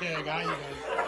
Okay, I got you guys.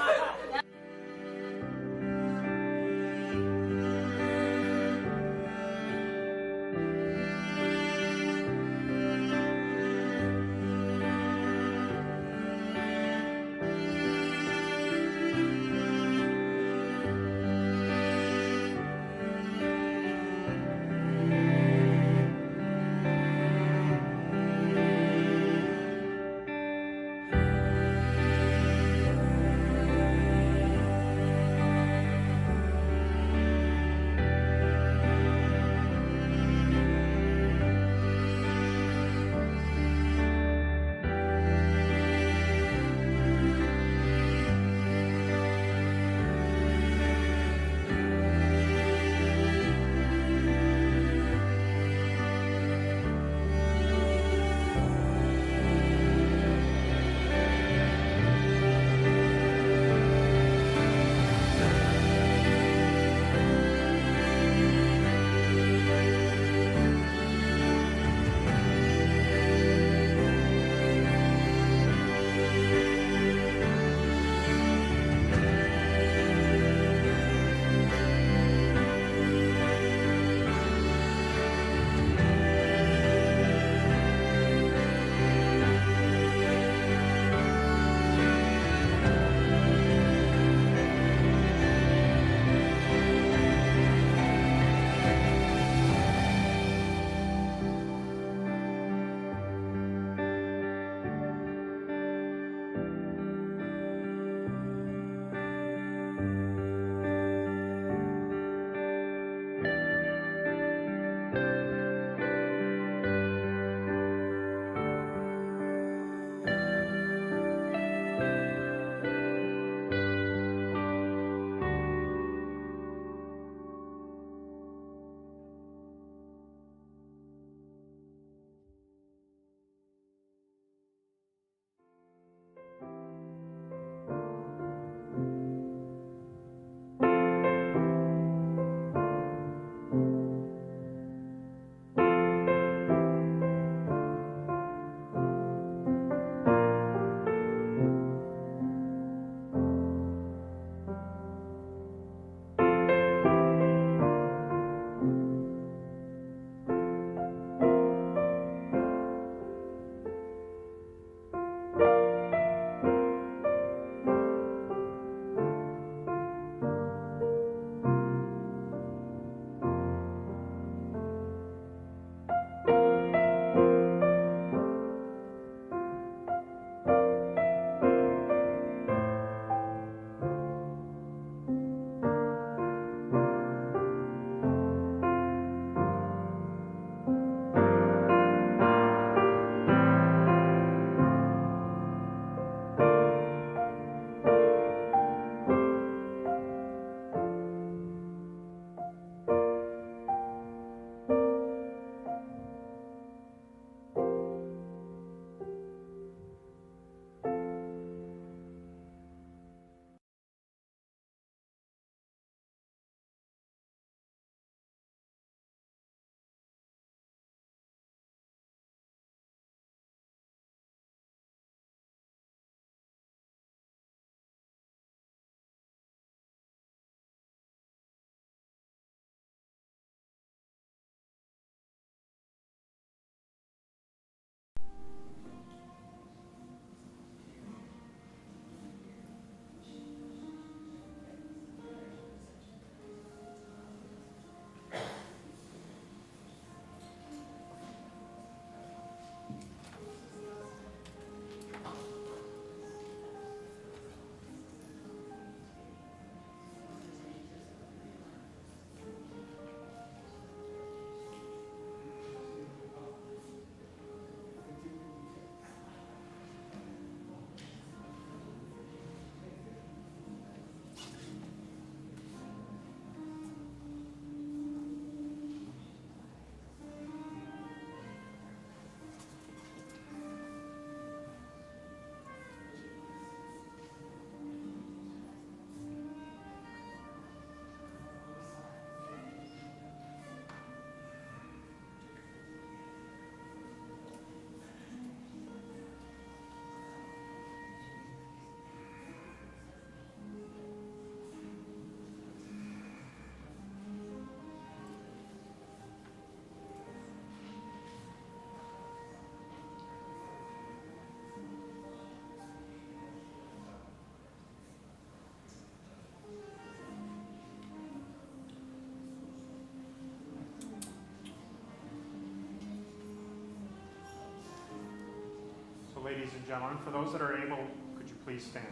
ladies and gentlemen. For those that are able, could you please stand?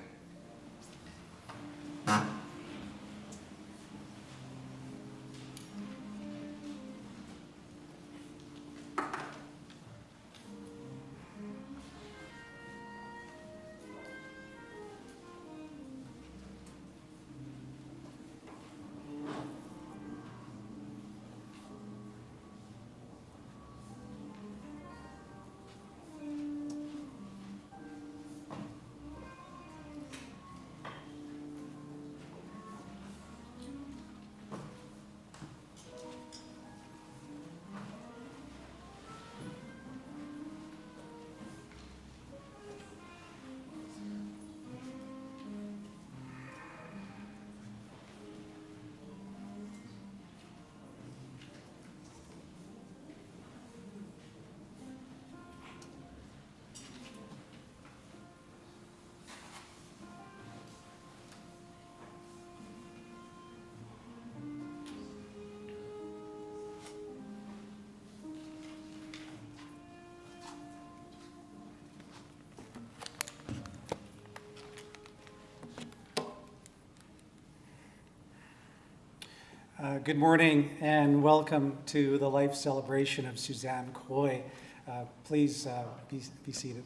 Good morning and welcome to the life celebration of Suzanne Coy. Please be seated.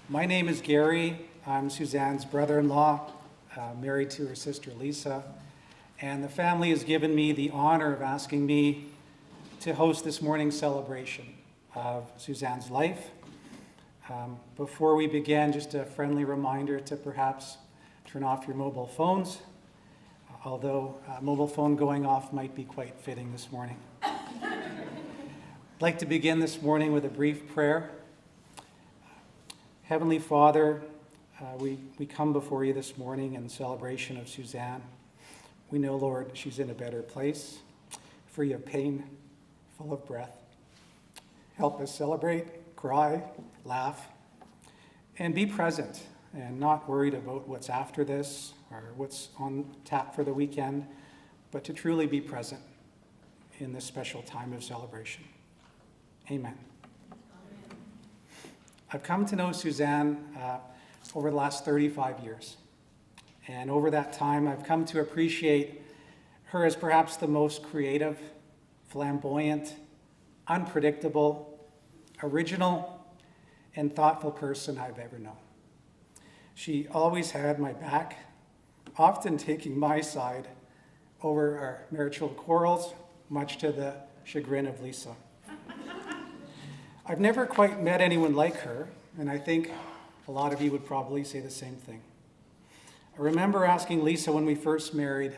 My name is Gary. I'm Suzanne's brother-in-law, married to her sister Lisa, and the family has given me the honor of asking me to host this morning's celebration of Suzanne's life. Before we begin, just a friendly reminder to perhaps turn off your mobile phones, although mobile phone going off might be quite fitting this morning. I'd like to begin this morning with a brief prayer. Heavenly Father, we come before you this morning in celebration of Suzanne. We know, Lord, she's in a better place, free of pain, full of breath. Help us celebrate, cry, laugh, and be present and not worried about what's after this or what's on tap for the weekend, but to truly be present in this special time of celebration. Amen. I've come to know Suzanne over the last 35 years. And over that time, I've come to appreciate her as perhaps the most creative, flamboyant, unpredictable, original, and thoughtful person I've ever known. She always had my back, often taking my side over our marital quarrels, much to the chagrin of Lisa. I've never quite met anyone like her, and I think a lot of you would probably say the same thing. I remember asking Lisa when we first married,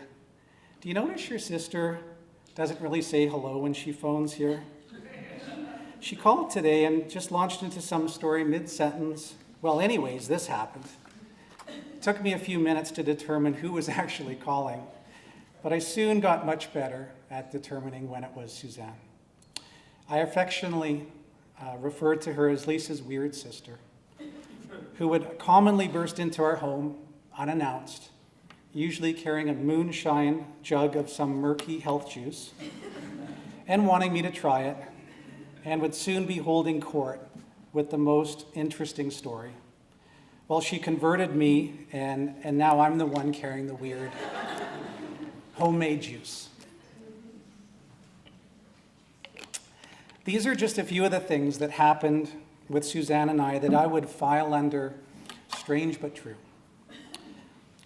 "Do you notice your sister doesn't really say hello when she phones here?" She called today and just launched into some story mid-sentence. "Well, anyways, this happened." It took me a few minutes to determine who was actually calling, but I soon got much better at determining when it was Suzanne. I affectionately referred to her as Lisa's weird sister, who would commonly burst into our home unannounced, usually carrying a moonshine jug of some murky health juice, and wanting me to try it, and would soon be holding court with the most interesting story. Well, she converted me, and now I'm the one carrying the weird homemade juice. These are just a few of the things that happened with Suzanne and I that I would file under strange but true.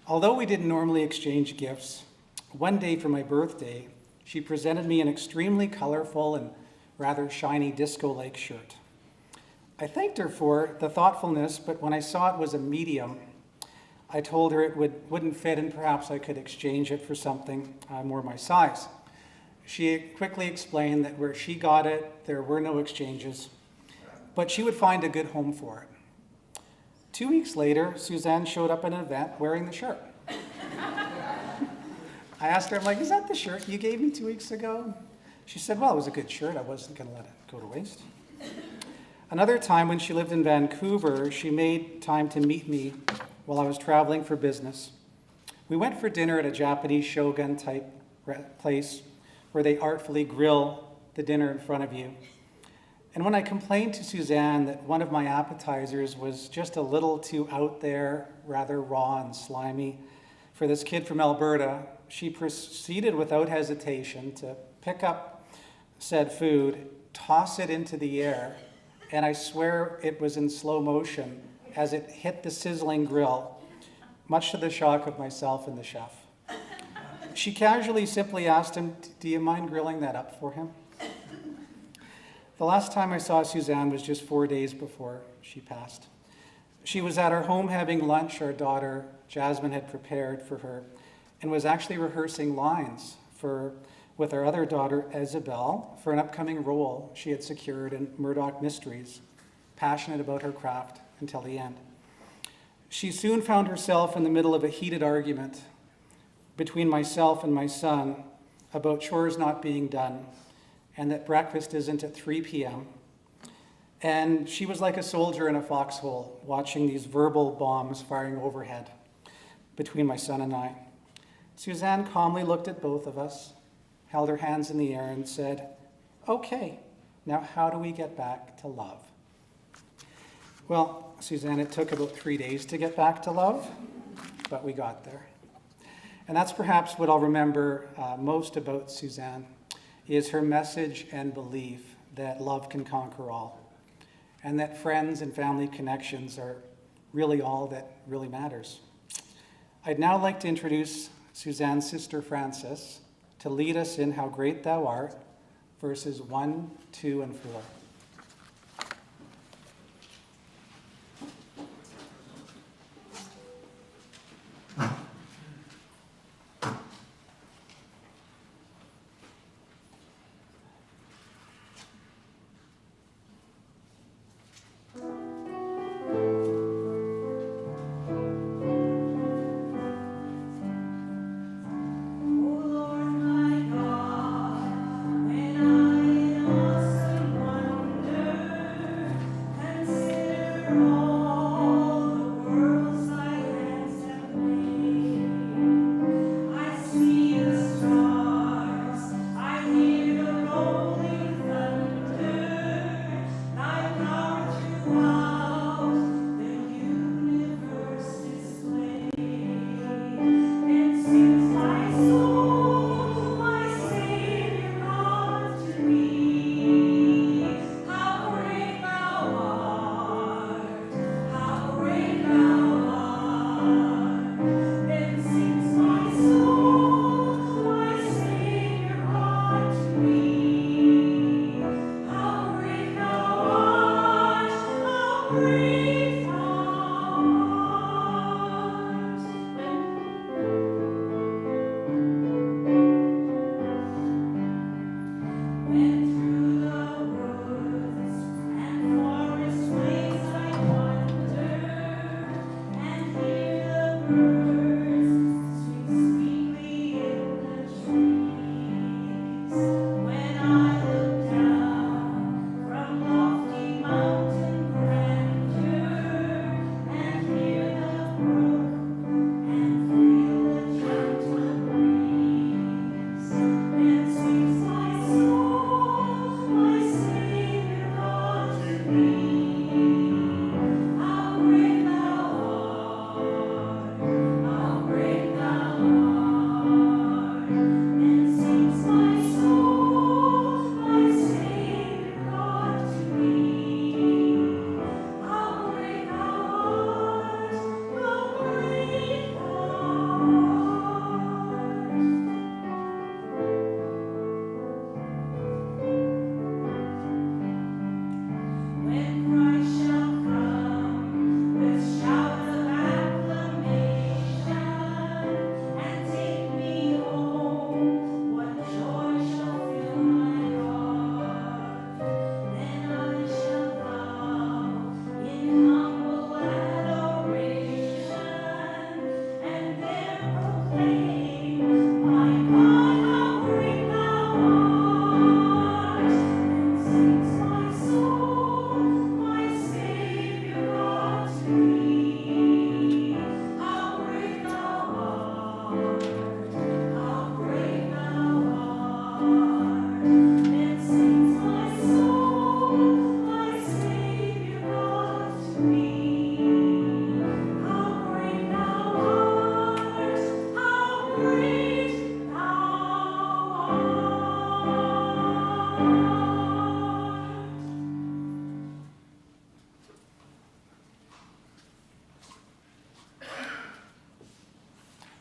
Although we didn't normally exchange gifts, one day for my birthday, she presented me an extremely colorful and rather shiny disco-like shirt. I thanked her for the thoughtfulness, but when I saw it was a medium, I told her it wouldn't fit and perhaps I could exchange it for something more my size. She quickly explained that where she got it, there were no exchanges, but she would find a good home for it. 2 weeks later, Suzanne showed up at an event wearing the shirt. I asked her, I'm like, "Is that the shirt you gave me 2 weeks ago?" She said, "Well, it was a good shirt. I wasn't going to let it go to waste." Another time when she lived in Vancouver, she made time to meet me while I was traveling for business. We went for dinner at a Japanese shogun type place where they artfully grill the dinner in front of you. And when I complained to Suzanne that one of my appetizers was just a little too out there, rather raw and slimy for this kid from Alberta, she proceeded without hesitation to pick up said food, toss it into the air, and I swear it was in slow motion as it hit the sizzling grill, much to the shock of myself and the chef. She casually simply asked him, "Do you mind grilling that up for him?" The last time I saw Suzanne was just 4 days before she passed. She was at our home having lunch our daughter Jasmine had prepared for her, and was actually rehearsing lines with our other daughter Isabel for an upcoming role she had secured in Murdoch Mysteries, passionate about her craft until the end. She soon found herself in the middle of a heated argument between myself and my son about chores not being done, and that breakfast isn't at 3 p.m. And she was like a soldier in a foxhole, watching these verbal bombs firing overhead between my son and I. Suzanne calmly looked at both of us, held her hands in the air, and said, "Okay, now how do we get back to love?" Well, Suzanne, it took about 3 days to get back to love, but we got there. And that's perhaps what I'll remember most about Suzanne, is her message and belief that love can conquer all, and that friends and family connections are really all that really matters. I'd now like to introduce Suzanne's sister Frances to lead us in How Great Thou Art, verses 1, 2, and 4. Lord my God, when I am lost and wandering.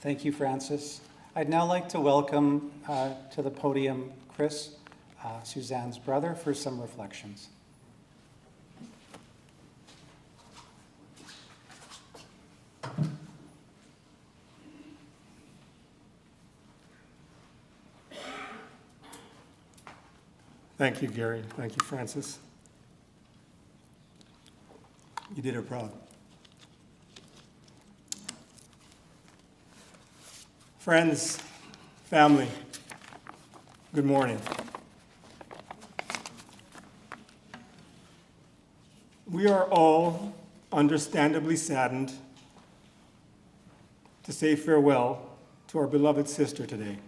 Thank you, Francis. I'd now like to welcome to the podium Chris, Suzanne's brother, for some reflections. Thank you, Gary. Thank you, Francis. You did her proud. Friends, family, good morning. We are all understandably saddened to say farewell to our beloved sister today.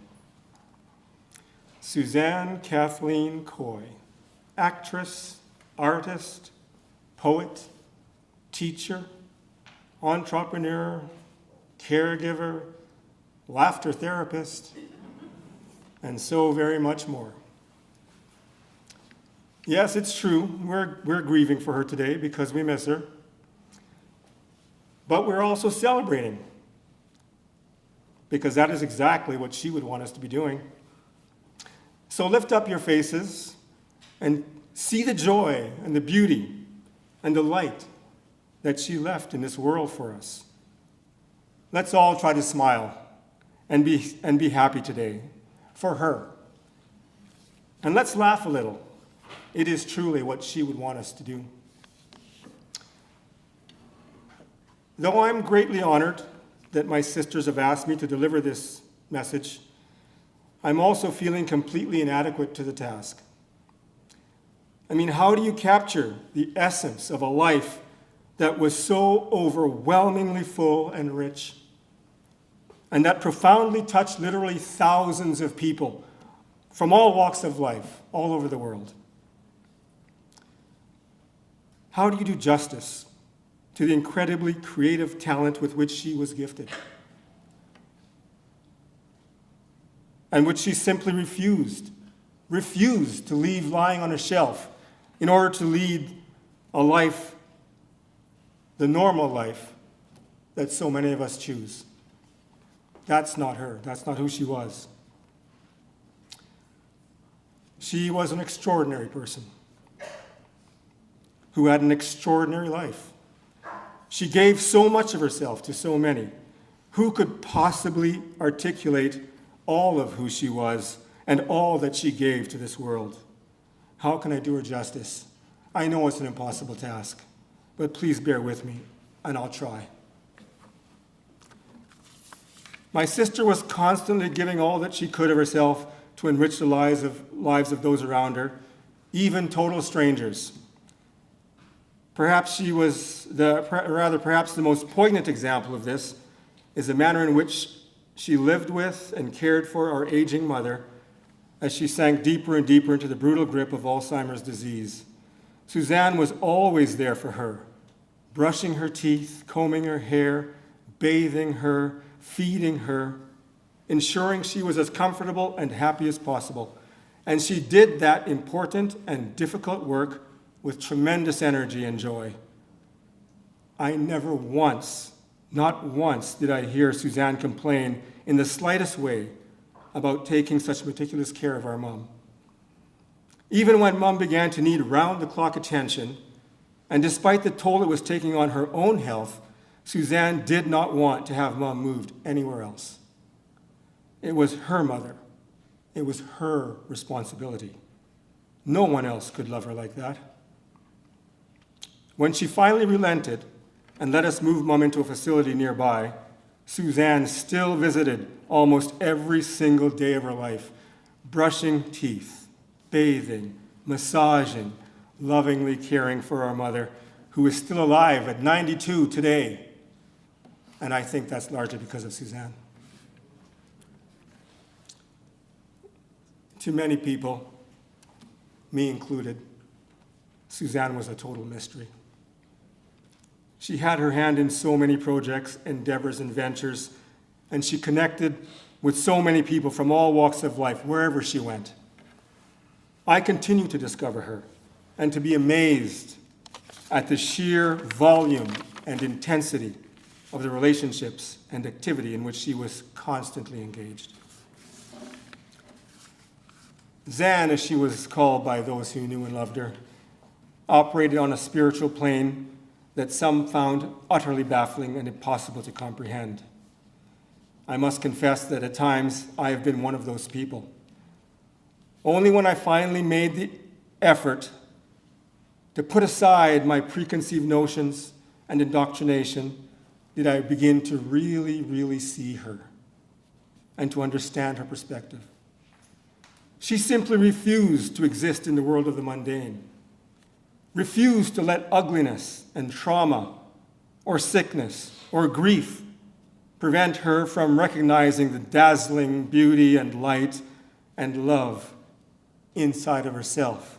Suzanne Kathleen Coy, actress, artist, poet, teacher, entrepreneur, caregiver, laughter therapist, and so very much more. Yes, it's true, we're grieving for her today because we miss her, but we're also celebrating because that is exactly what she would want us to be doing. So lift up your faces and see the joy and the beauty and the light that she left in this world for us. Let's all try to smile and be happy today for her. And let's laugh a little. It is truly what she would want us to do. Though I'm greatly honored that my sisters have asked me to deliver this message, I'm also feeling completely inadequate to the task. I mean, how do you capture the essence of a life that was so overwhelmingly full and rich, and that profoundly touched literally thousands of people from all walks of life, all over the world? How do you do justice to the incredibly creative talent with which she was gifted, and which she simply refused to leave lying on a shelf in order to lead a life, the normal life that so many of us choose? That's not her. That's not who she was. She was an extraordinary person who had an extraordinary life. She gave so much of herself to so many. Who could possibly articulate all of who she was and all that she gave to this world? How can I do her justice? I know it's an impossible task, but please bear with me, and I'll try. My sister was constantly giving all that she could of herself to enrich the lives of those around her, even total strangers. Perhaps the most poignant example of this is the manner in which she lived with and cared for our aging mother as she sank deeper and deeper into the brutal grip of Alzheimer's disease. Suzanne was always there for her, brushing her teeth, combing her hair, bathing her, feeding her, ensuring she was as comfortable and happy as possible. And she did that important and difficult work with tremendous energy and joy. I never once, not once, did I hear Suzanne complain in the slightest way about taking such meticulous care of our mom. Even when mom began to need round-the-clock attention, and despite the toll it was taking on her own health, Suzanne did not want to have mom moved anywhere else. It was her mother. It was her responsibility. No one else could love her like that. When she finally relented and let us move mom into a facility nearby, Suzanne still visited almost every single day of her life, brushing teeth, bathing, massaging, lovingly caring for our mother, who is still alive at 92 today. And I think that's largely because of Suzanne. To many people, me included, Suzanne was a total mystery. She had her hand in so many projects, endeavors, and ventures, and she connected with so many people from all walks of life, wherever she went. I continue to discover her and to be amazed at the sheer volume and intensity of the relationships and activity in which she was constantly engaged. Suzanne, as she was called by those who knew and loved her, operated on a spiritual plane that some found utterly baffling and impossible to comprehend. I must confess that at times I have been one of those people. Only when I finally made the effort to put aside my preconceived notions and indoctrination did I begin to really see her and to understand her perspective. She simply refused to exist in the world of the mundane, refused to let ugliness and trauma or sickness or grief prevent her from recognizing the dazzling beauty and light and love inside of herself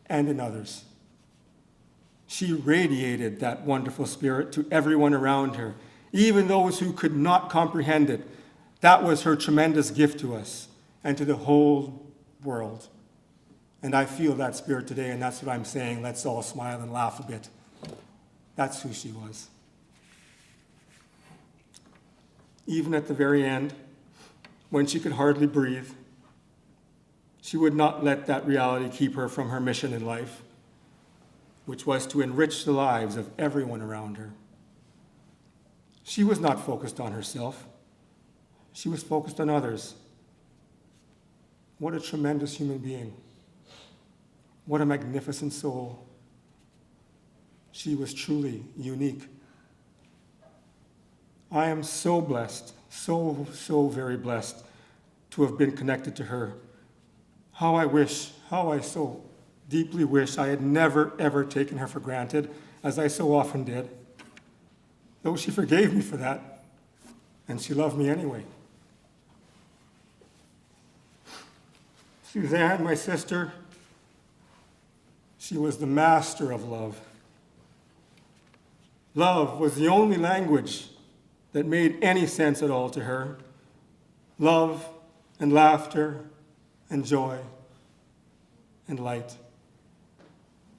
and in others. She radiated that wonderful spirit to everyone around her, even those who could not comprehend it. That was her tremendous gift to us and to the whole world. And I feel that spirit today, and that's what I'm saying. Let's all smile and laugh a bit. That's who she was. Even at the very end, when she could hardly breathe, she would not let that reality keep her from her mission in life, which was to enrich the lives of everyone around her. She was not focused on herself. She was focused on others. What a tremendous human being. What a magnificent soul. She was truly unique. I am so blessed, so very blessed to have been connected to her. How I so deeply wish I had never, ever taken her for granted, as I so often did. Though she forgave me for that, and she loved me anyway. Suzanne, my sister, she was the master of love. Love was the only language that made any sense at all to her. Love and laughter and joy and light.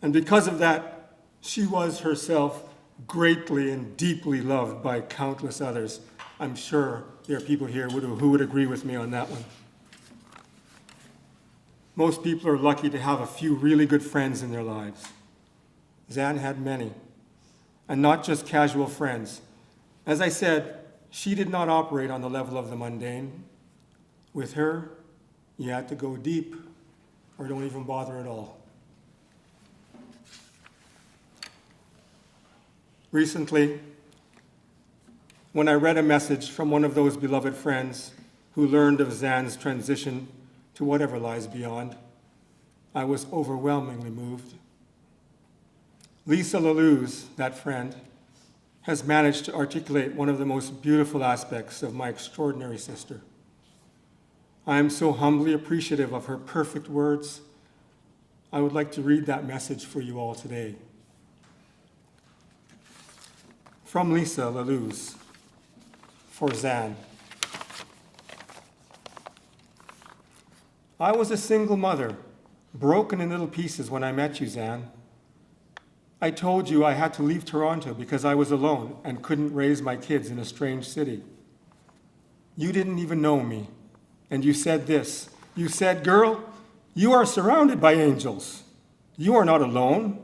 And because of that, she was herself greatly and deeply loved by countless others. I'm sure there are people here who would agree with me on that one. Most people are lucky to have a few really good friends in their lives. Suzanne had many, and not just casual friends. As I said, she did not operate on the level of the mundane. With her, you had to go deep or don't even bother at all. Recently, when I read a message from one of those beloved friends who learned of Zan's transition to whatever lies beyond, I was overwhelmingly moved. Lisa Laluz, that friend, has managed to articulate one of the most beautiful aspects of my extraordinary sister. I am so humbly appreciative of her perfect words. I would like to read that message for you all today. From Lisa Laluz, for Zan. I was a single mother, broken in little pieces when I met you, Zan. I told you I had to leave Toronto because I was alone and couldn't raise my kids in a strange city. You didn't even know me, and you said this. You said, "Girl, you are surrounded by angels. You are not alone,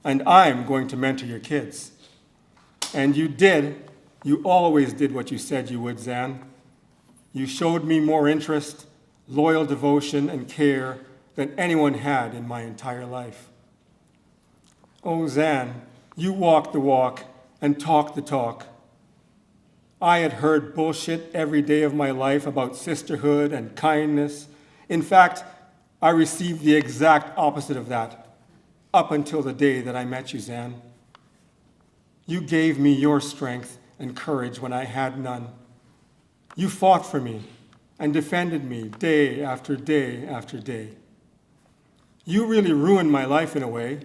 and I'm going to mentor your kids." And you did. You always did what you said you would, Zan. You showed me more interest, loyal devotion, and care than anyone had in my entire life. Oh, Zan, you walked the walk and talked the talk. I had heard bullshit every day of my life about sisterhood and kindness. In fact, I received the exact opposite of that, up until the day that I met you, Zan. You gave me your strength and courage when I had none. You fought for me and defended me day after day after day. You really ruined my life in a way,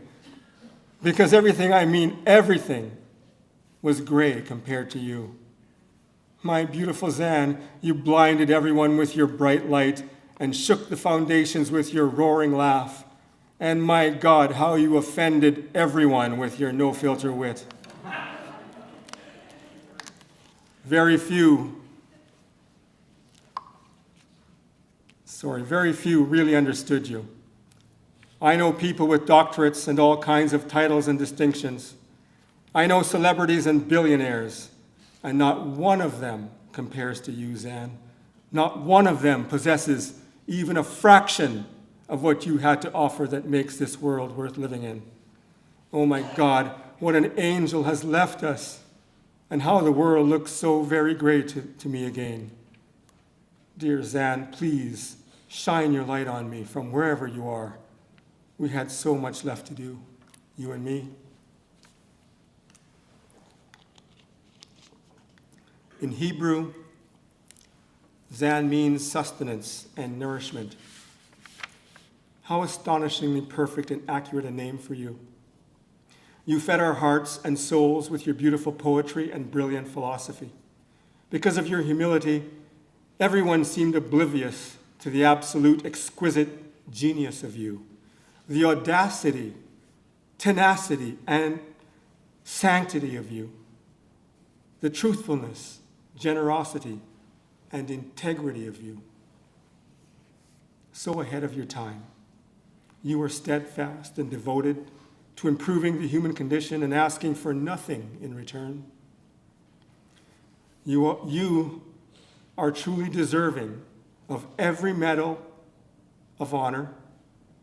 because everything was gray compared to you. My beautiful Zan, you blinded everyone with your bright light and shook the foundations with your roaring laugh. And my God, how you offended everyone with your no-filter wit. very few really understood you. I know people with doctorates and all kinds of titles and distinctions. I know celebrities and billionaires, and not one of them compares to you, Zan. Not one of them possesses even a fraction of what you had to offer that makes this world worth living in. Oh my God, what an angel has left us, and how the world looks so very gray to me again. Dear Zan, please shine your light on me from wherever you are. We had so much left to do, you and me. In Hebrew, Zan means sustenance and nourishment. How astonishingly perfect and accurate a name for you. You fed our hearts and souls with your beautiful poetry and brilliant philosophy. Because of your humility, everyone seemed oblivious to the absolute exquisite genius of you, the audacity, tenacity, and sanctity of you, the truthfulness, generosity, and integrity of you. So ahead of your time. You were steadfast and devoted to improving the human condition and asking for nothing in return. You are truly deserving of every medal of honor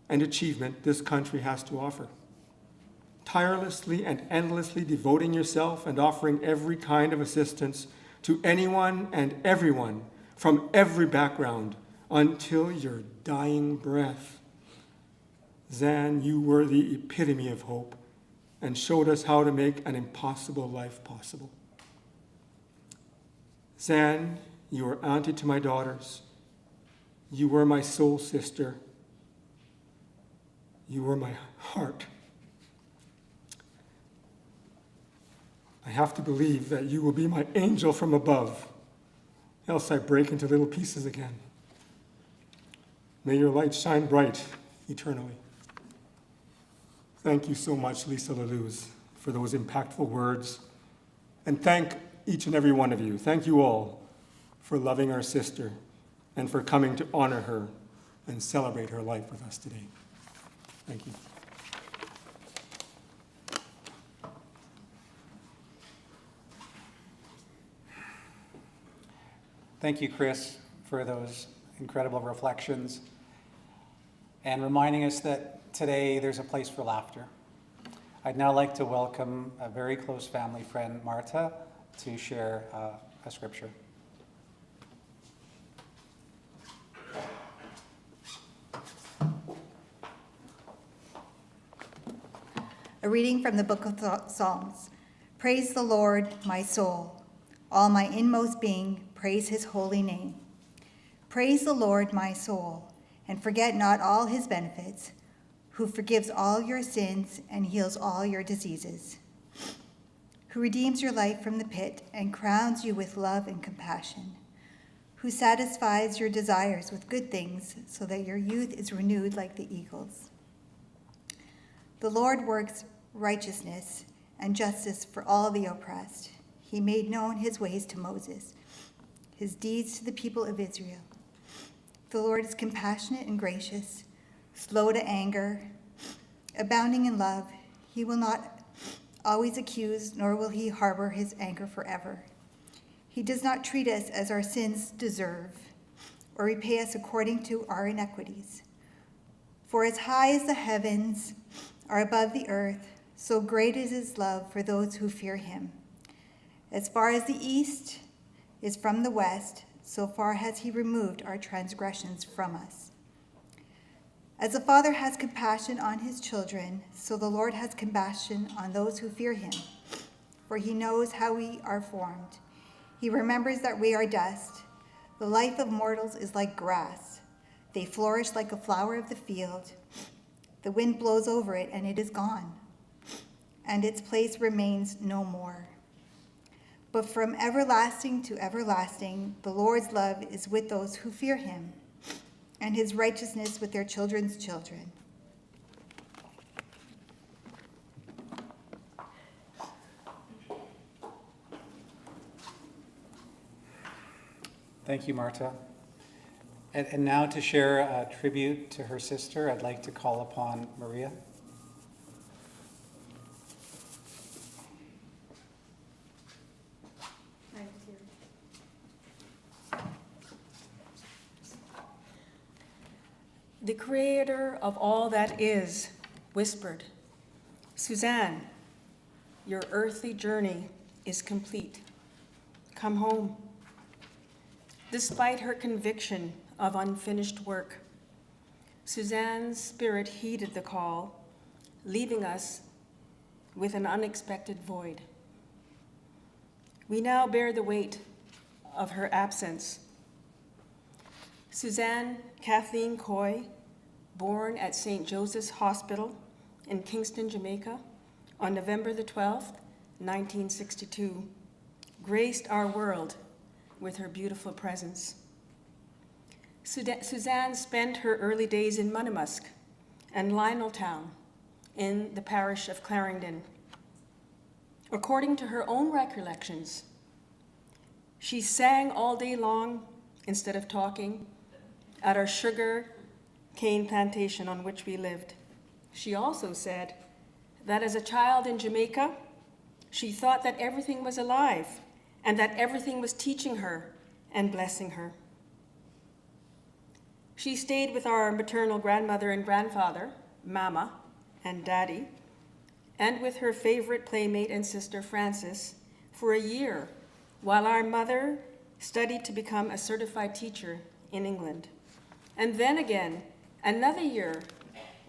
and achievement this country has to offer. Tirelessly and endlessly devoting yourself and offering every kind of assistance to anyone and everyone from every background until your dying breath. Zan, you were the epitome of hope and showed us how to make an impossible life possible. Zan, you were auntie to my daughters. You were my soul sister. You were my heart. I have to believe that you will be my angel from above, else I break into little pieces again. May your light shine bright eternally. Thank you so much, Lisa Lalouse, for those impactful words. And thank each and every one of you. Thank you all for loving our sister and for coming to honor her and celebrate her life with us today. Thank you. Thank you, Chris, for those incredible reflections and reminding us that today there's a place for laughter. I'd now like to welcome a very close family friend, Marta, to share a scripture. A reading from the book of Psalms. Praise the Lord, my soul. All my inmost being, praise his holy name. Praise the Lord, my soul, and forget not all his benefits, who forgives all your sins and heals all your diseases, who redeems your life from the pit and crowns you with love and compassion, who satisfies your desires with good things so that your youth is renewed like the eagles. The Lord works righteousness and justice for all the oppressed. He made known his ways to Moses, his deeds to the people of Israel. The Lord is compassionate and gracious, slow to anger, abounding in love. He will not always accuse, nor will he harbor his anger forever. He does not treat us as our sins deserve, or repay us according to our iniquities. For as high as the heavens are above the earth, so great is his love for those who fear him. As far as the east is from the west, so far has he removed our transgressions from us. As the Father has compassion on his children, so the Lord has compassion on those who fear him. For he knows how we are formed. He remembers that we are dust. The life of mortals is like grass. They flourish like a flower of the field. The wind blows over it, and it is gone, and its place remains no more. But from everlasting to everlasting, the Lord's love is with those who fear him, and his righteousness with their children's children. Thank you, Marta. And now to share a tribute to her sister, I'd like to call upon Maria. The creator of all that is whispered, "Suzanne, your earthly journey is complete. Come home." Despite her conviction of unfinished work, Suzanne's spirit heeded the call, leaving us with an unexpected void. We now bear the weight of her absence. Suzanne Kathleen Coy, born at St. Joseph's Hospital in Kingston, Jamaica, on November the 12th, 1962, graced our world with her beautiful presence. Suzanne spent her early days in Monimusk and Lioneltown in the parish of Clarendon. According to her own recollections, she sang all day long instead of talking at our sugar cane plantation on which we lived. She also said that as a child in Jamaica, she thought that everything was alive and that everything was teaching her and blessing her. She stayed with our maternal grandmother and grandfather, Mama and Daddy, and with her favorite playmate and sister, Frances, for a year, while our mother studied to become a certified teacher in England. And then again, another year,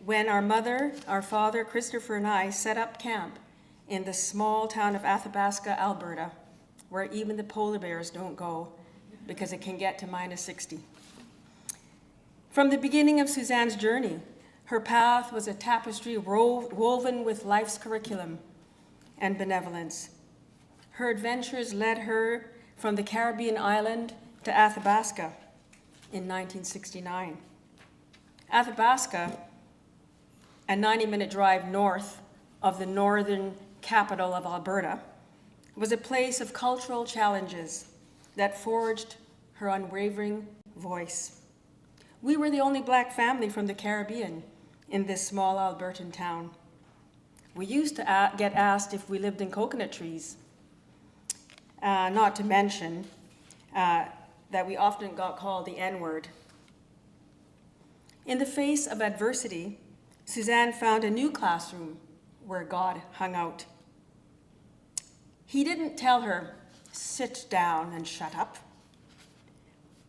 when our mother, our father, Christopher, and I set up camp in the small town of Athabasca, Alberta, where even the polar bears don't go because it can get to -60. From the beginning of Suzanne's journey, her path was a tapestry woven with life's curriculum and benevolence. Her adventures led her from the Caribbean island to Athabasca in 1969. Athabasca, a 90-minute drive north of the northern capital of Alberta, was a place of cultural challenges that forged her unwavering voice. We were the only Black family from the Caribbean in this small Albertan town. We used to get asked if we lived in coconut trees, not to mention that we often got called the N-word. In the face of adversity, Suzanne found a new classroom where God hung out. He didn't tell her, "Sit down and shut up."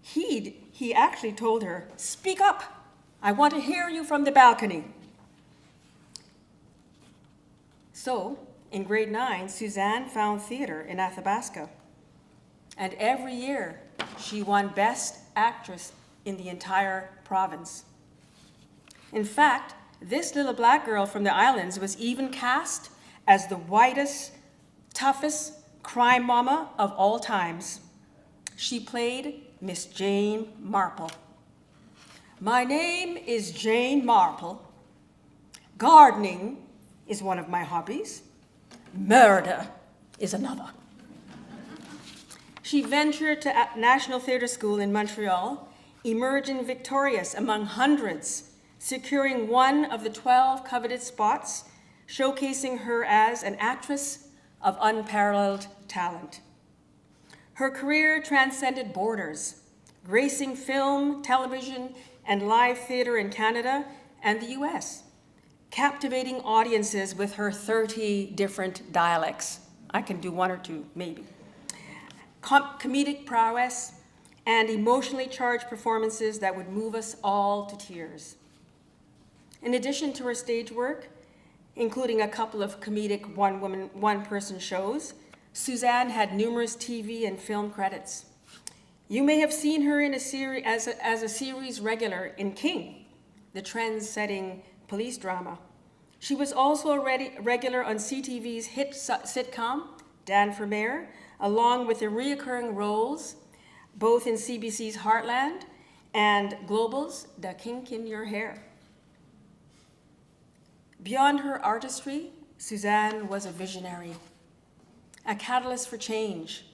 He actually told her, "Speak up. I want to hear you from the balcony." So, in grade 9, Suzanne found theater in Athabasca. And every year, she won Best Actress in the entire province. In fact, this little Black girl from the islands was even cast as the whitest, toughest crime mama of all times. She played Miss Jane Marple. "My name is Jane Marple. Gardening is one of my hobbies. Murder is another." She ventured to National Theatre School in Montreal, emerging victorious among hundreds, securing one of the 12 coveted spots, showcasing her as an actress of unparalleled talent. Her career transcended borders, gracing film, television, and live theater in Canada and the US, captivating audiences with her 30 different dialects. I can do one or two, maybe. Comedic prowess, and emotionally charged performances that would move us all to tears. In addition to her stage work, including a couple of comedic one-person shows, Suzanne had numerous TV and film credits. You may have seen her in a series as a series regular in King, the trend-setting police drama. She was also a regular on CTV's hit sitcom, Dan for Mayor, along with the reoccurring roles both in CBC's Heartland and Global's The Kink in Your Hair. Beyond her artistry, Suzanne was a visionary, a catalyst for change.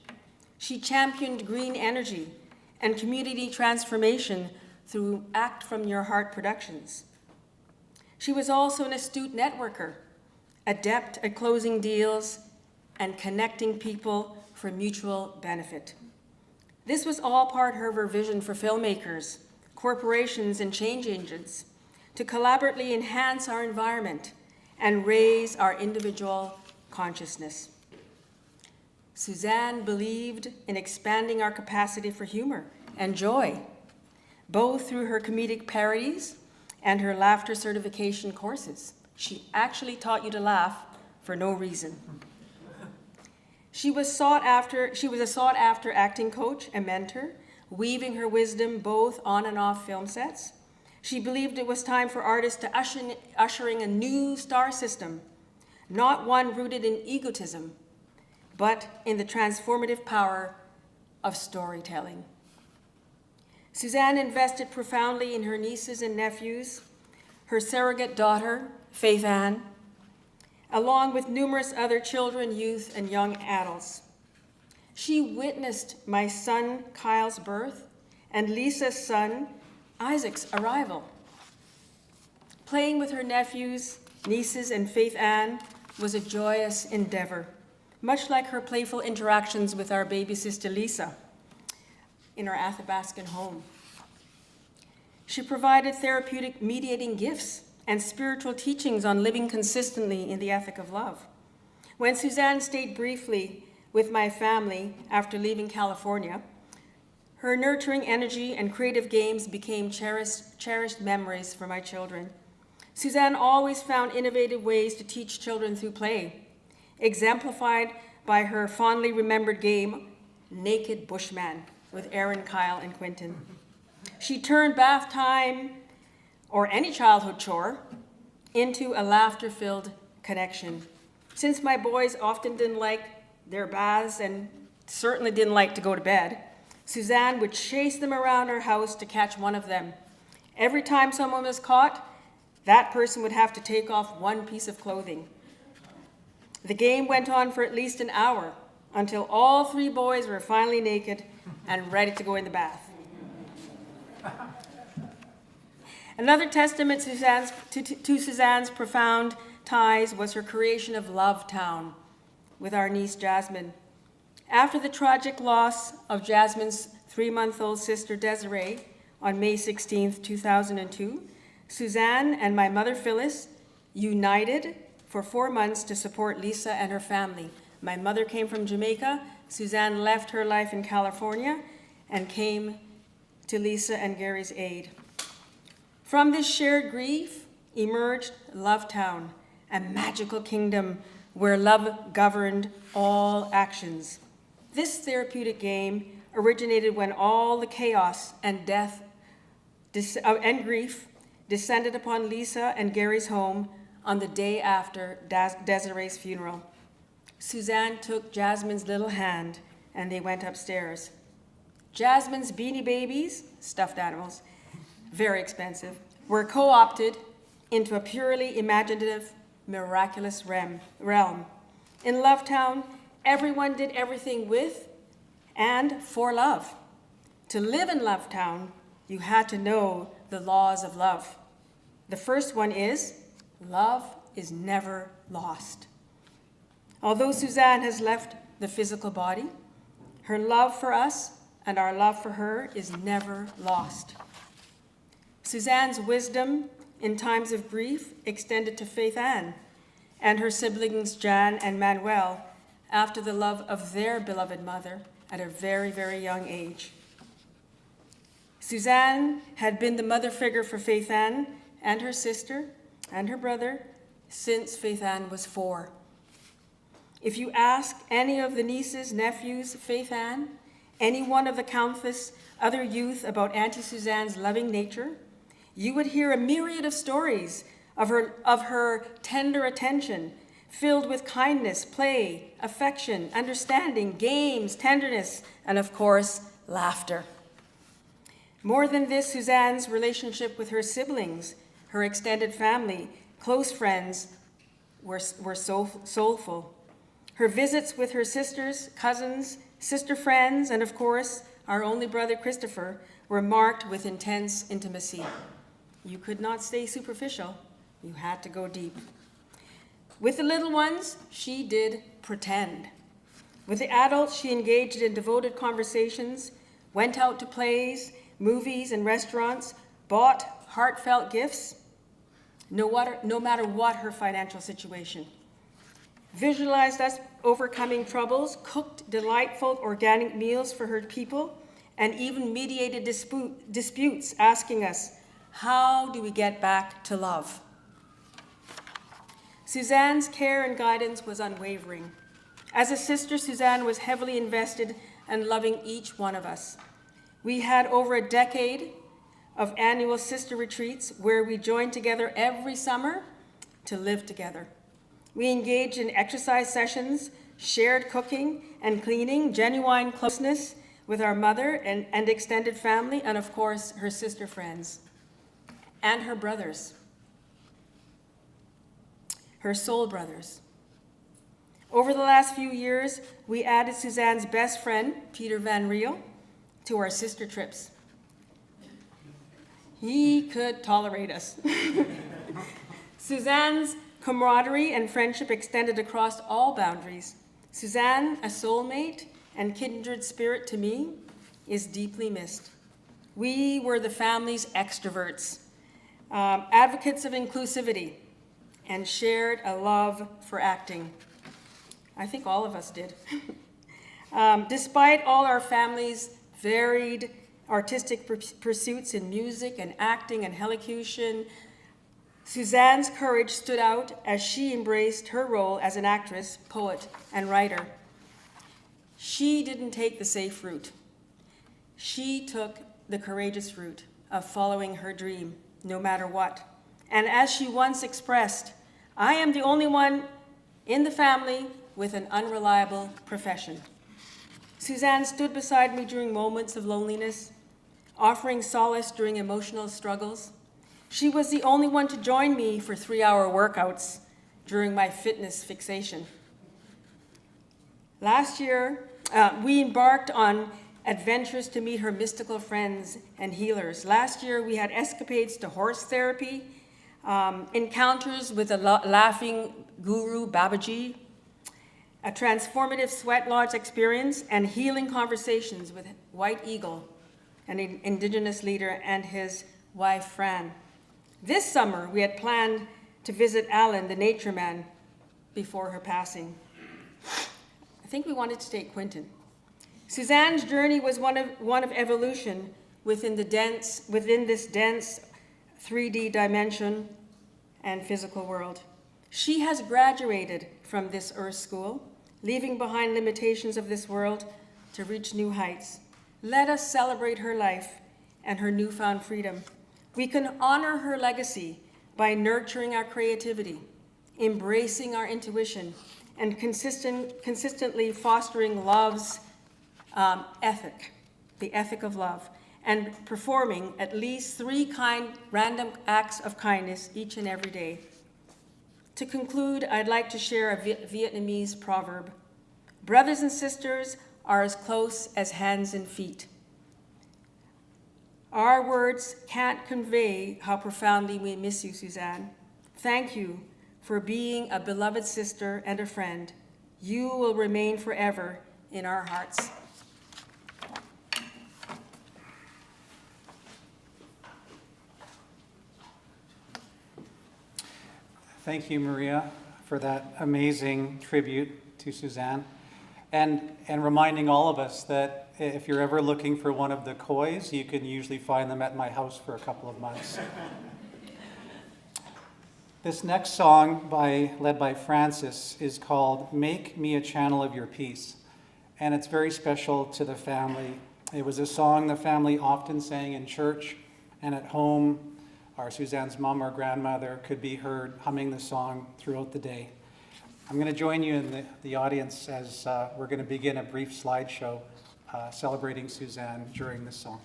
She championed green energy and community transformation through Act From Your Heart Productions. She was also an astute networker, adept at closing deals and connecting people for mutual benefit. This was all part of her vision for filmmakers, corporations, and change agents to collaboratively enhance our environment and raise our individual consciousness. Suzanne believed in expanding our capacity for humor and joy, both through her comedic parodies and her laughter certification courses. She actually taught you to laugh for no reason. She was a sought-after acting coach and mentor, weaving her wisdom both on and off film sets. She believed it was time for artists to usher in a new star system, not one rooted in egotism, but in the transformative power of storytelling. Suzanne invested profoundly in her nieces and nephews, her surrogate daughter, Faith Ann, along with numerous other children, youth, and young adults. She witnessed my son Kyle's birth and Lisa's son Isaac's arrival. Playing with her nephews, nieces, and Faith Ann was a joyous endeavor, much like her playful interactions with our baby sister Lisa in our Athabascan home. She provided therapeutic mediating gifts and spiritual teachings on living consistently in the ethic of love. When Suzanne stayed briefly with my family after leaving California, her nurturing energy and creative games became cherished memories for my children. Suzanne always found innovative ways to teach children through play, exemplified by her fondly remembered game, Naked Bushman, with Aaron, Kyle, and Quentin. She turned bath time or any childhood chore into a laughter-filled connection. Since my boys often didn't like their baths and certainly didn't like to go to bed, Suzanne would chase them around her house to catch one of them. Every time someone was caught, that person would have to take off one piece of clothing. The game went on for at least an hour until all three boys were finally naked and ready to go in the bath. Another testament to Suzanne's profound ties was her creation of Love Town with our niece Jasmine. After the tragic loss of Jasmine's 3-month-old sister Desiree on May 16, 2002, Suzanne and my mother Phyllis united for 4 months to support Lisa and her family. My mother came from Jamaica. Suzanne left her life in California and came to Lisa and Gary's aid. From this shared grief emerged Love Town, a magical kingdom where love governed all actions. This therapeutic game originated when all the chaos and death and grief descended upon Lisa and Gary's home on the day after Desiree's funeral. Suzanne took Jasmine's little hand and they went upstairs. Jasmine's Beanie Babies, stuffed animals, very expensive, were co-opted into a purely imaginative, miraculous realm. In Lovetown, everyone did everything with and for love. To live in Lovetown, you had to know the laws of love. The first one is, love is never lost. Although Suzanne has left the physical body, her love for us and our love for her is never lost. Suzanne's wisdom in times of grief extended to Faith Ann and her siblings Jan and Manuel after the love of their beloved mother at a very, very young age. Suzanne had been the mother figure for Faith Ann and her sister and her brother since Faith Ann was 4. If you ask any of the nieces, nephews, Faith Ann, any one of the countless other youth about Auntie Suzanne's loving nature, you would hear a myriad of stories of her tender attention, filled with kindness, play, affection, understanding, games, tenderness, and of course, laughter. More than this, Suzanne's relationship with her siblings, her extended family, close friends were soulful. Her visits with her sisters, cousins, sister friends, and of course, our only brother Christopher, were marked with intense intimacy. You could not stay superficial. You had to go deep. With the little ones, she did pretend. With the adults, she engaged in devoted conversations, went out to plays, movies, and restaurants, bought heartfelt gifts, no matter what her financial situation. Visualized us overcoming troubles, cooked delightful organic meals for her people, and even mediated disputes, asking us, how do we get back to love? Suzanne's care and guidance was unwavering. As a sister, Suzanne was heavily invested in loving each one of us. We had over a decade of annual sister retreats where we joined together every summer to live together. We engaged in exercise sessions, shared cooking and cleaning, genuine closeness with our mother and extended family, and of course, her sister friends and her brothers, her soul brothers. Over the last few years, we added Suzanne's best friend, Peter Van Riel, to our sister trips. He could tolerate us. Suzanne's camaraderie and friendship extended across all boundaries. Suzanne, a soulmate and kindred spirit to me, is deeply missed. We were the family's extroverts, advocates of inclusivity, and shared a love for acting. I think all of us did. Despite all our family's varied artistic pursuits in music and acting and elocution, Suzanne's courage stood out as she embraced her role as an actress, poet, and writer. She didn't take the safe route. She took the courageous route of following her dream, no matter what. And as she once expressed, I am the only one in the family with an unreliable profession. Suzanne stood beside me during moments of loneliness, offering solace during emotional struggles. She was the only one to join me for 3-hour workouts during my fitness fixation. Last year, we embarked on adventures to meet her mystical friends and healers. Last year, we had escapades to horse therapy, encounters with a laughing guru, Babaji, a transformative sweat lodge experience, and healing conversations with White Eagle, an indigenous leader, and his wife, Fran. This summer, we had planned to visit Alan, the nature man, before her passing. I think we wanted to take Quentin. Suzanne's journey was one of evolution within this dense 3D dimension and physical world. She has graduated from this earth school, leaving behind limitations of this world to reach new heights. Let us celebrate her life and her newfound freedom. We can honor her legacy by nurturing our creativity, embracing our intuition, and consistently fostering love's ethic, the ethic of love, and performing at least 3 random acts of kindness each and every day. To conclude, I'd like to share a Vietnamese proverb. Brothers and sisters are as close as hands and feet. Our words can't convey how profoundly we miss you, Suzanne. Thank you for being a beloved sister and a friend. You will remain forever in our hearts. Thank you, Maria, for that amazing tribute to Suzanne, and reminding all of us that if you're ever looking for one of the kois, you can usually find them at my house for a couple of months. This next song, led by Francis, is called Make Me a Channel of Your Peace, and it's very special to the family. It was a song the family often sang in church and at home. Our Suzanne's mom or grandmother could be heard humming the song throughout the day. I'm going to join you in the audience as we're going to begin a brief slideshow celebrating Suzanne during this song.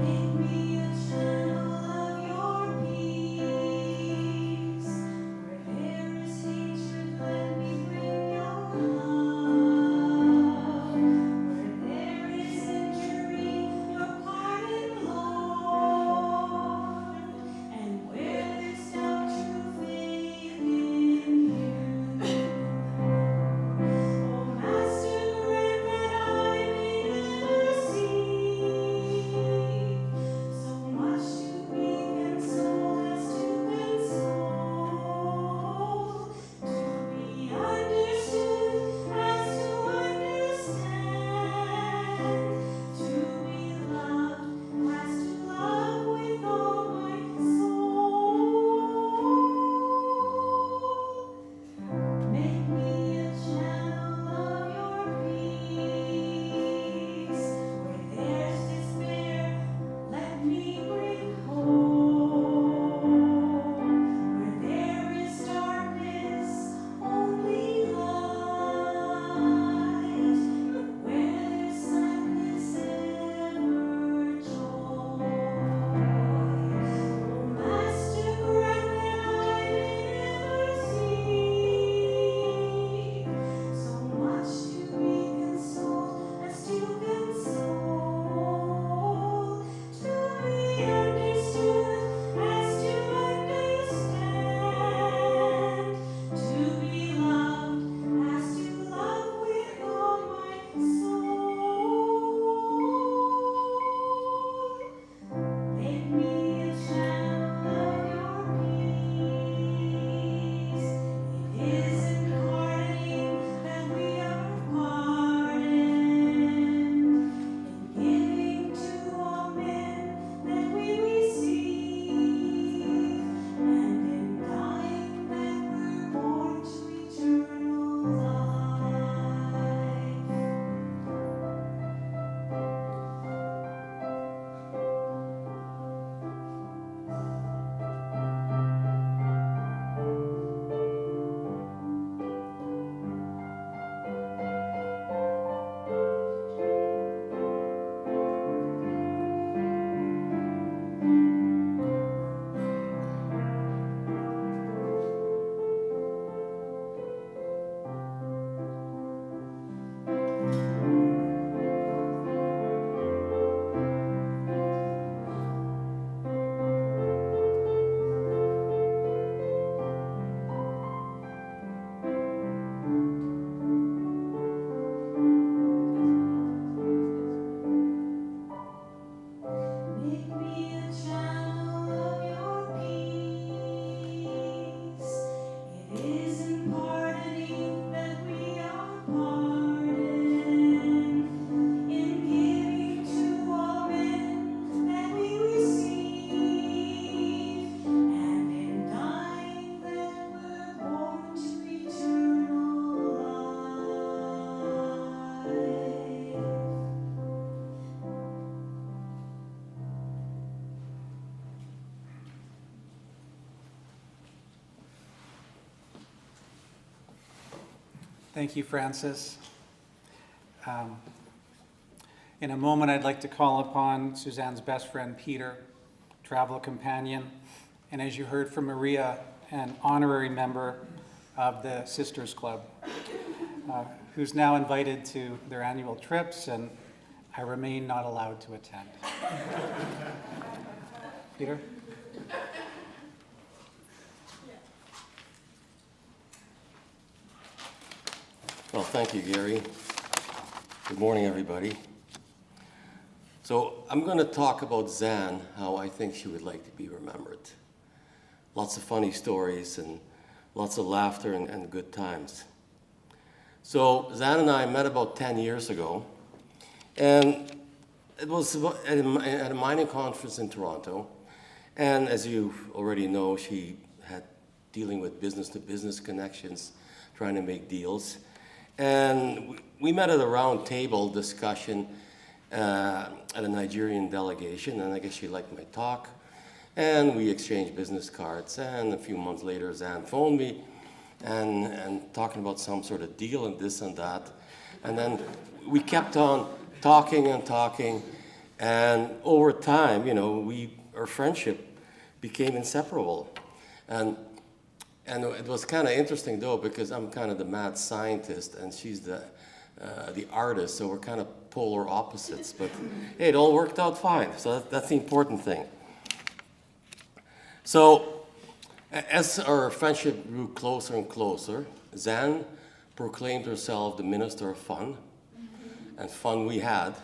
Make me a channel of your peace. Thank you, Francis. In a moment, I'd like to call upon Suzanne's best friend, Peter, travel companion, and as you heard from Maria, an honorary member of the Sisters Club, who's now invited to their annual trips, and I remain not allowed to attend. Peter? Well, thank you, Gary. Good morning, everybody. So I'm going to talk about Zan, how I think she would like to be remembered. Lots of funny stories and lots of laughter and good times. So Zan and I met about 10 years ago, and it was at a mining conference in Toronto. And as you already know, she had dealing with business-to-business connections, trying to make deals. And we met at a round table discussion at a Nigerian delegation, and I guess she liked my talk. And we exchanged business cards, and a few months later, Zan phoned me and talking about some sort of deal and this and that. And then we kept on talking and talking, and over time, you know, our friendship became inseparable. And it was kind of interesting, though, because I'm kind of the mad scientist, and she's the artist, so we're kind of polar opposites. But hey, it all worked out fine, so that's the important thing. So as our friendship grew closer and closer, Zan proclaimed herself the minister of fun, and fun we had.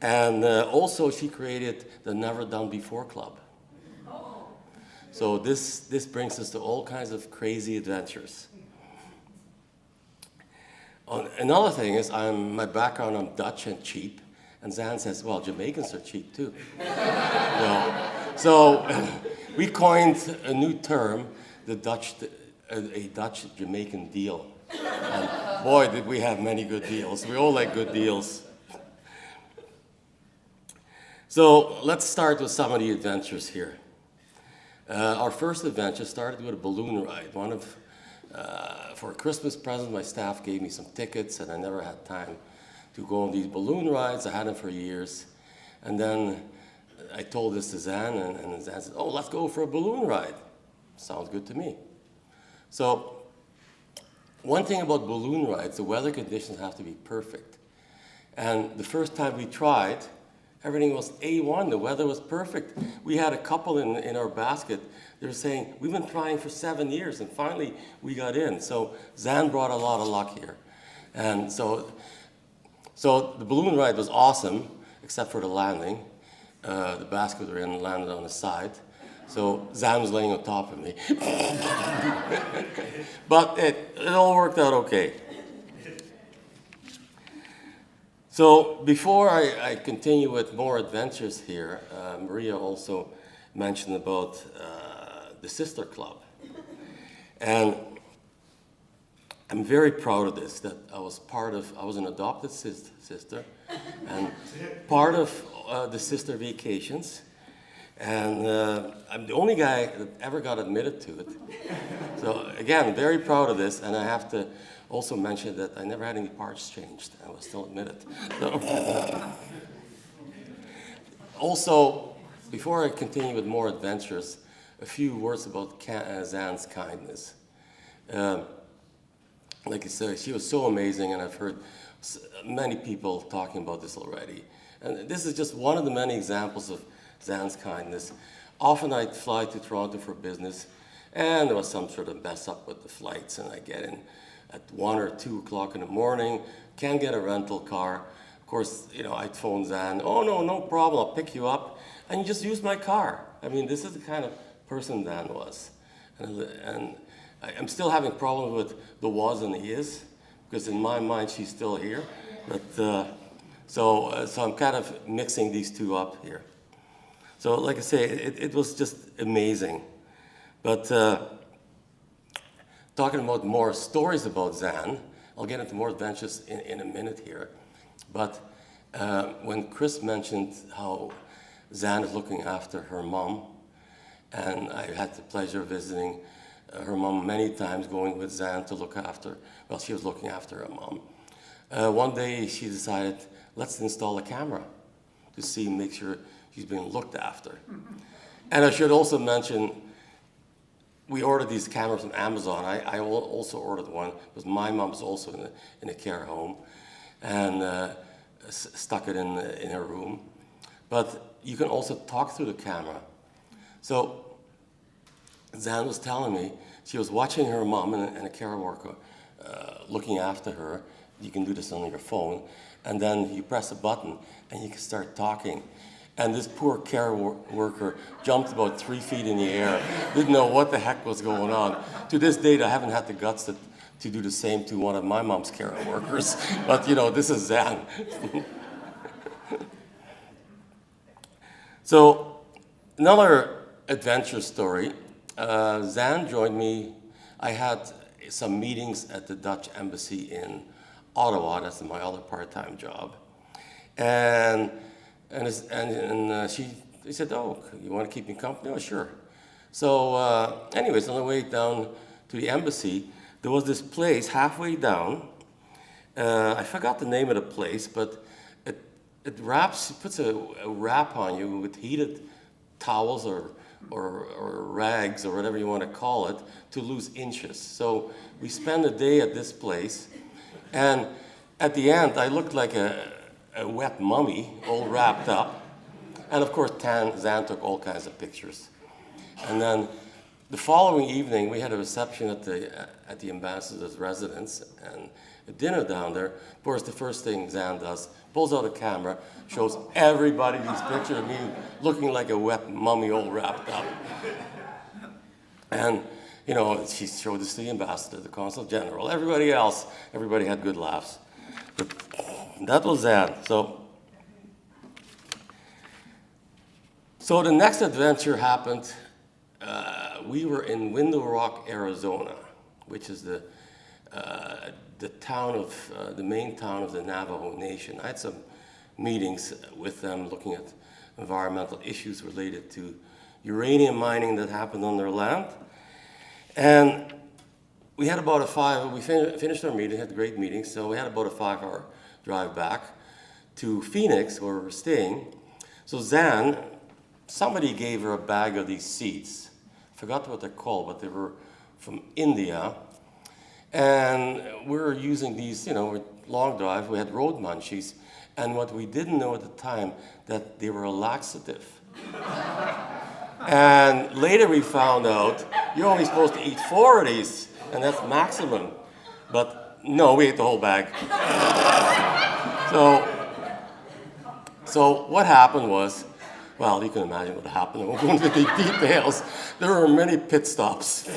And also she created the Never Done Before Club. So this brings us to all kinds of crazy adventures. Another thing is, my background, I'm Dutch and cheap, and Zan says, well, Jamaicans are cheap too. So we coined a new term, a Dutch-Jamaican deal. And boy, did we have many good deals. We all like good deals. So let's start with some of the adventures here. Our first adventure started with a balloon ride. For a Christmas present, my staff gave me some tickets, and I never had time to go on these balloon rides. I had them for years. And then I told this to Zan, and Zan said, oh, let's go for a balloon ride. Sounds good to me. So one thing about balloon rides, the weather conditions have to be perfect. And the first time we tried, everything was A1, the weather was perfect. We had a couple in our basket. They were saying, we've been trying for 7 years, and finally we got in. So Zan brought a lot of luck here. And so the balloon ride was awesome, except for the landing. The basket we were in landed on the side. So Zan was laying on top of me. But it all worked out okay. So before I continue with more adventures here, Maria also mentioned about the Sister Club. And I'm very proud of this, that I was an adopted sister, and part of the sister vacations. And I'm the only guy that ever got admitted to it. So again, very proud of this, and I have to also mention that I never had any parts changed. I was still admitted. So also, before I continue with more adventures, a few words about Zan's kindness. Like I said, she was so amazing, and I've heard many people talking about this already. And this is just one of the many examples of Zan's kindness. Often I'd fly to Toronto for business, and there was some sort of mess up with the flights, and I get in at 1 or 2 o'clock in the morning, can't get a rental car. Of course, you know, I'd phone Zan, oh no problem, I'll pick you up, and you just use my car. I mean, this is the kind of person Zan was. And I'm still having problems with the was and the is, because in my mind she's still here. But so I'm kind of mixing these two up here. So like I say, it was just amazing. But talking about more stories about Zan, I'll get into more adventures in a minute here. But when Chris mentioned how Zan is looking after her mom, and I had the pleasure of visiting her mom many times going with Zan to look after, well, she was looking after her mom. One day she decided, let's install a camera to see, make sure she's being looked after. And I should also mention, we ordered these cameras from Amazon. I also ordered one because my mom's also in a care home, and stuck it in her room. But you can also talk through the camera. So Zan was telling me she was watching her mom and a care worker looking after her. You can do this on your phone, and then you press a button and you can start talking. And this poor care worker jumped about 3 feet in the air, didn't know what the heck was going on. To this date, I haven't had the guts to do the same to one of my mom's care workers, but you know, this is Zan. So, another adventure story. Zan joined me. I had some meetings at the Dutch embassy in Ottawa. That's my other part-time job. And she said, oh, you want to keep me company? Oh, sure. So anyways, on the way down to the embassy, there was this place halfway down. I forgot the name of the place, but it puts a wrap on you with heated towels or rags or whatever you want to call it to lose inches. So we spent a day at this place, and at the end, I looked like a wet mummy, all wrapped up. And of course, Zan took all kinds of pictures. And then the following evening, we had a reception at the ambassador's residence and a dinner down there. Of course, the first thing Zan does, pulls out a camera, shows everybody these pictures of me looking like a wet mummy, all wrapped up. And, you know, she showed this to the ambassador, the consul general, everybody else. Everybody had good laughs. But that was that. So the next adventure happened. We were in Window Rock, Arizona, which is the main town of the Navajo Nation. I had some meetings with them looking at environmental issues related to uranium mining that happened on their land. And we had about we finished our meeting, had a great meeting, so we had about a 5-hour drive back to Phoenix, where we were staying. So Zan, somebody gave her a bag of these seeds. I forgot what they're called, but they were from India. And we were using these, you know, long drive, we had road munchies. And what we didn't know at the time, that they were a laxative. And later we found out, you're only supposed to eat 4 of these, and that's maximum. But no, we ate the whole bag. So what happened was, well, you can imagine what happened. I won't go into the details. There were many pit stops.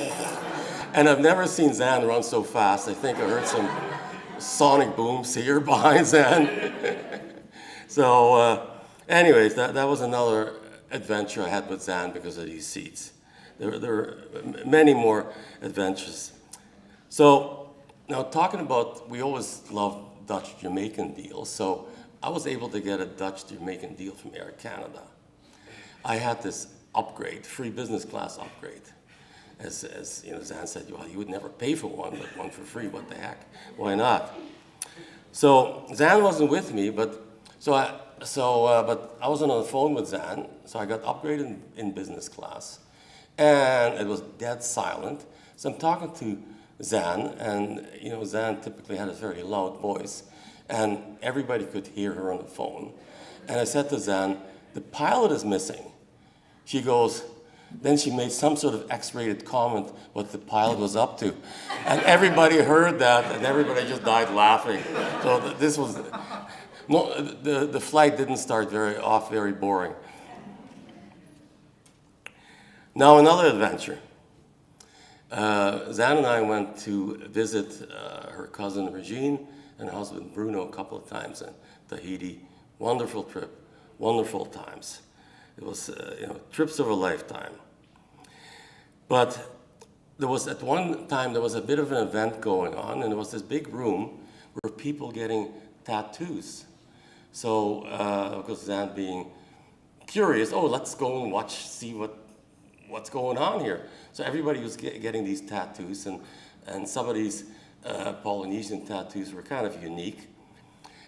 And I've never seen Zan run so fast. I think I heard some sonic booms here behind Zan. So anyways, that was another adventure I had with Zan because of these seeds. There were many more adventures. So now talking about, we always love Dutch-Jamaican deals. So I was able to get a Dutch-Jamaican deal from Air Canada. I had this upgrade, free business class upgrade. As you know, Zan said, well, you would never pay for one, but one for free, what the heck? Why not? So Zan wasn't with me, but I was on the phone with Zan, so I got upgraded in business class, and it was dead silent. So I'm talking to Zan, and you know, Zan typically had a very loud voice, and everybody could hear her on the phone. And I said to Zan, the pilot is missing. She goes, then she made some sort of X-rated comment what the pilot was up to. And everybody heard that, and everybody just died laughing. So this was, no, the flight didn't start very boring. Now another adventure. Zan and I went to visit her cousin Regine and her husband Bruno a couple of times in Tahiti. Wonderful trip, wonderful times. It was, trips of a lifetime. But there was, at one time, there was a bit of an event going on, and there was this big room where people getting tattoos. So, because Zan being curious, oh, let's go and see what what's going on here? So everybody was getting these tattoos, and some of these Polynesian tattoos were kind of unique.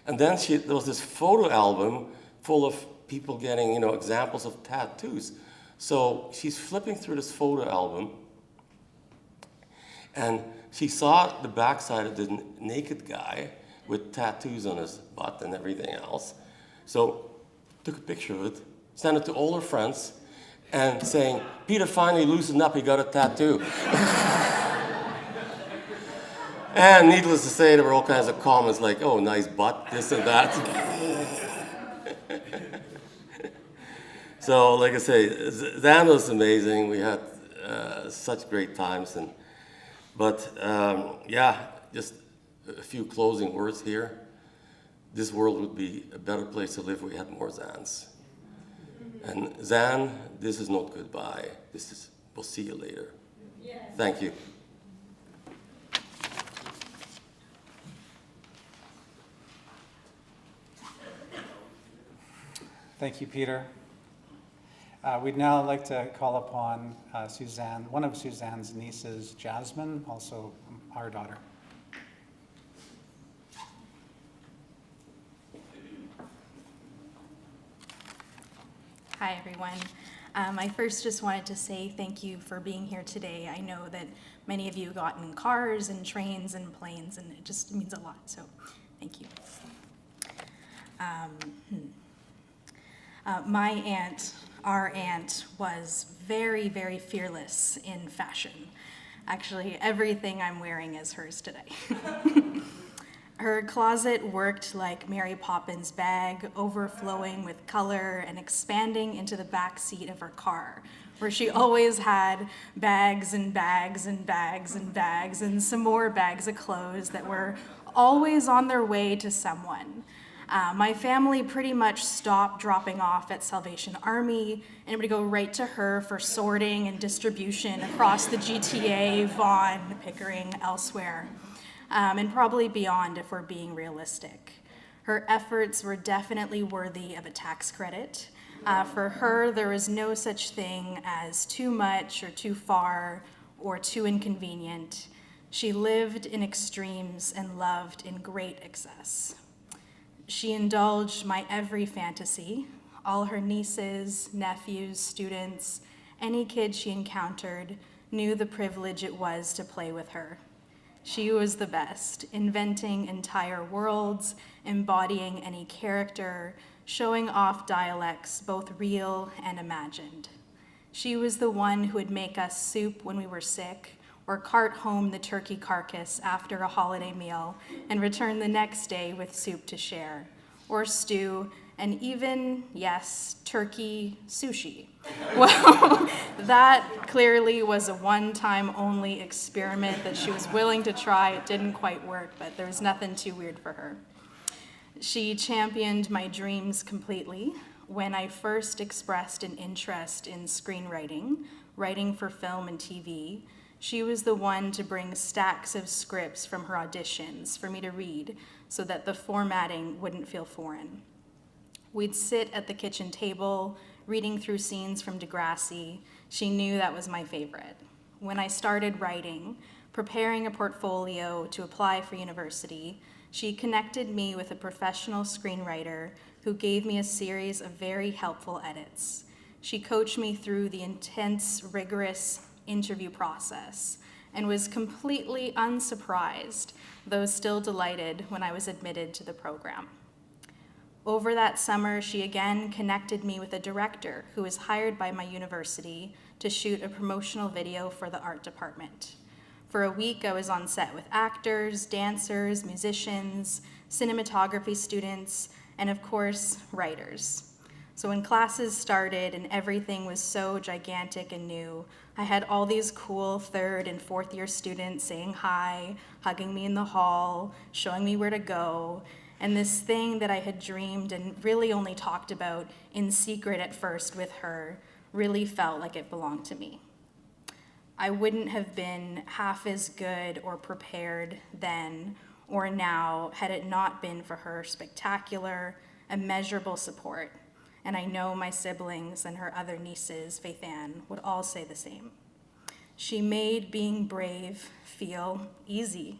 And then there was this photo album full of people getting, you know, examples of tattoos. So she's flipping through this photo album, and she saw the backside of the naked guy with tattoos on his butt and everything else. So took a picture of it, sent it to all her friends, and saying, Peter finally loosened up, he got a tattoo. And needless to say, there were all kinds of comments like, oh, nice butt, this and that. So, like I say, Zan was amazing. We had such great times. But yeah, just a few closing words here. This world would be a better place to live if we had more Zans. And Zan, this is not goodbye. This is, we'll see you later. Yes. Thank you. Thank you, Peter. We'd now like to call upon Suzanne, one of Suzanne's nieces, Jasmine, also our daughter. Hi, everyone. I first just wanted to say thank you for being here today. I know that many of you got in cars and trains and planes, and it just means a lot, so thank you. My aunt, our aunt, was very, very fearless in fashion. Actually, everything I'm wearing is hers today. Her closet worked like Mary Poppins' bag, overflowing with color and expanding into the back seat of her car, where she always had bags and bags and bags and bags and some more bags of clothes that were always on their way to someone. My family pretty much stopped dropping off at Salvation Army, and it would go right to her for sorting and distribution across the GTA, Vaughan, Pickering, elsewhere. And probably beyond if we're being realistic. Her efforts were definitely worthy of a tax credit. For her, there was no such thing as too much or too far or too inconvenient. She lived in extremes and loved in great excess. She indulged my every fantasy. All her nieces, nephews, students, any kid she encountered knew the privilege it was to play with her. She was the best, inventing entire worlds, embodying any character, showing off dialects, both real and imagined. She was the one who would make us soup when we were sick, or cart home the turkey carcass after a holiday meal and return the next day with soup to share, or stew, and even, yes, turkey sushi. Well, that clearly was a one-time only experiment that she was willing to try. It didn't quite work, but there was nothing too weird for her. She championed my dreams completely. When I first expressed an interest in screenwriting, writing for film and TV, she was the one to bring stacks of scripts from her auditions for me to read so that the formatting wouldn't feel foreign. We'd sit at the kitchen table, reading through scenes from Degrassi. She knew that was my favorite. When I started writing, preparing a portfolio to apply for university, she connected me with a professional screenwriter who gave me a series of very helpful edits. She coached me through the intense, rigorous interview process and was completely unsurprised, though still delighted when I was admitted to the program. Over that summer, she again connected me with a director who was hired by my university to shoot a promotional video for the art department. For a week, I was on set with actors, dancers, musicians, cinematography students, and of course, writers. So when classes started and everything was so gigantic and new, I had all these cool third and fourth year students saying hi, hugging me in the hall, showing me where to go, and this thing that I had dreamed and really only talked about in secret at first with her really felt like it belonged to me. I wouldn't have been half as good or prepared then or now had it not been for her spectacular, immeasurable support and I know my siblings and her other nieces, Faith Ann, would all say the same. She made being brave feel easy.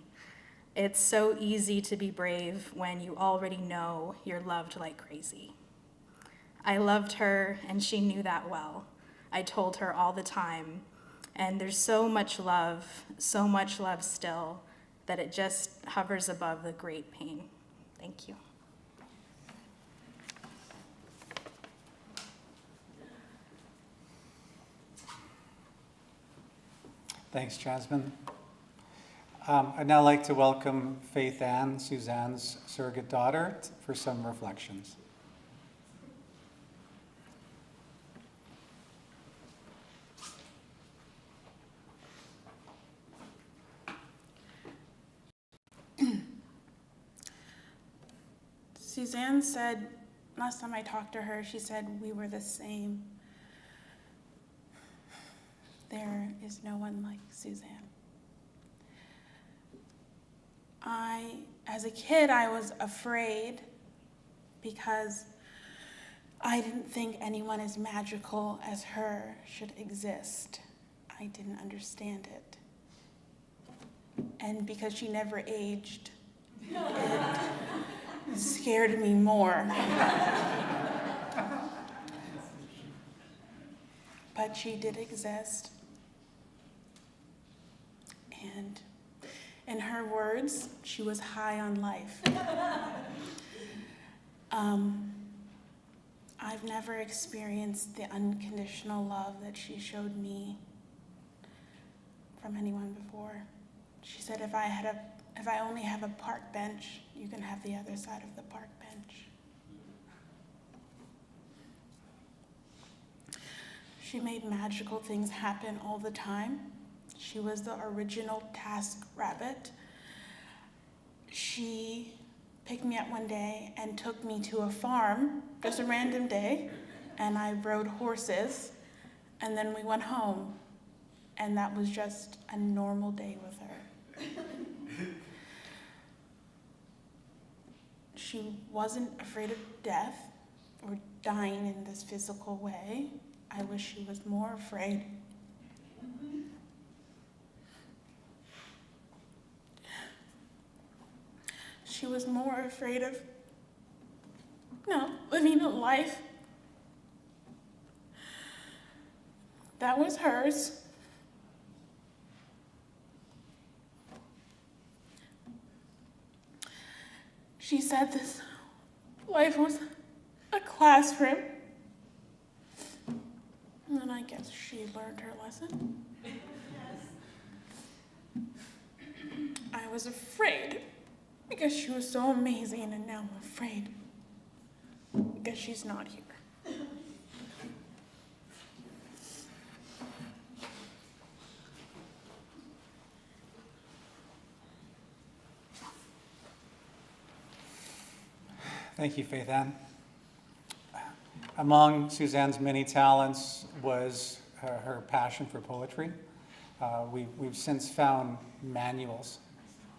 It's so easy to be brave when you already know you're loved like crazy. I loved her, and she knew that well. I told her all the time, and there's so much love still, that it just hovers above the great pain. Thank you. Thanks, Jasmine. I'd now like to welcome Faith Ann, Suzanne's surrogate daughter, for some reflections. Suzanne said, last time I talked to her, she said we were the same. There is no one like Suzanne. As a kid, I was afraid because I didn't think anyone as magical as her should exist. I didn't understand it. And because she never aged, it scared me more. But she did exist. And in her words, she was high on life. I've never experienced the unconditional love that she showed me from anyone before. She said, if I only have a park bench, you can have the other side of the park bench. She made magical things happen all the time. She was the original task rabbit. She picked me up one day and took me to a farm, just a random day, and I rode horses, and then we went home, and that was just a normal day with her. She wasn't afraid of death or dying in this physical way. I wish she was more afraid. She was more afraid of living a life that was hers. She said this life was a classroom. And I guess she learned her lesson. I was afraid because she was so amazing, and now I'm afraid because she's not here. Thank you, Faith Ann. Among Suzanne's many talents was her passion for poetry. We've since found manuals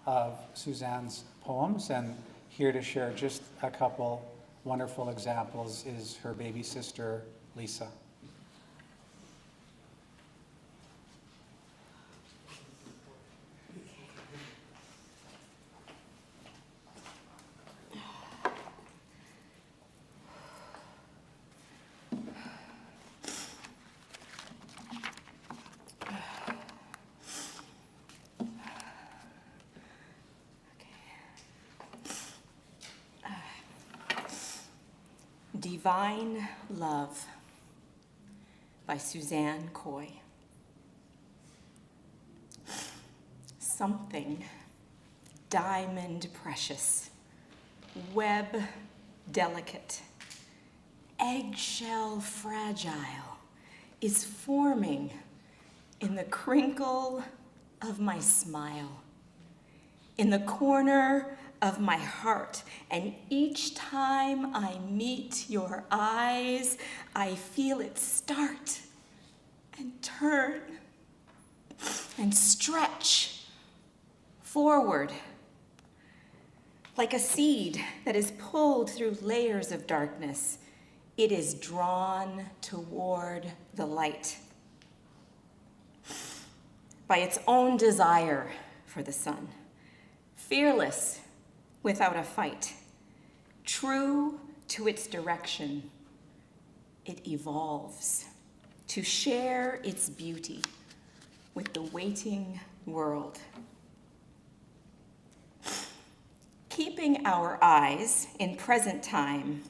of Suzanne's poems, and here to share just a couple wonderful examples is her baby sister, Lisa. Divine Love by Suzanne Coy. Something diamond precious, web delicate, eggshell fragile is forming in the crinkle of my smile, in the corner of my heart, and each time I meet your eyes, I feel it start and turn and stretch forward like a seed that is pulled through layers of darkness it is drawn toward the light by its own desire for the sun, fearless without a fight, true to its direction. It evolves to share its beauty with the waiting world. Keeping our eyes in present time,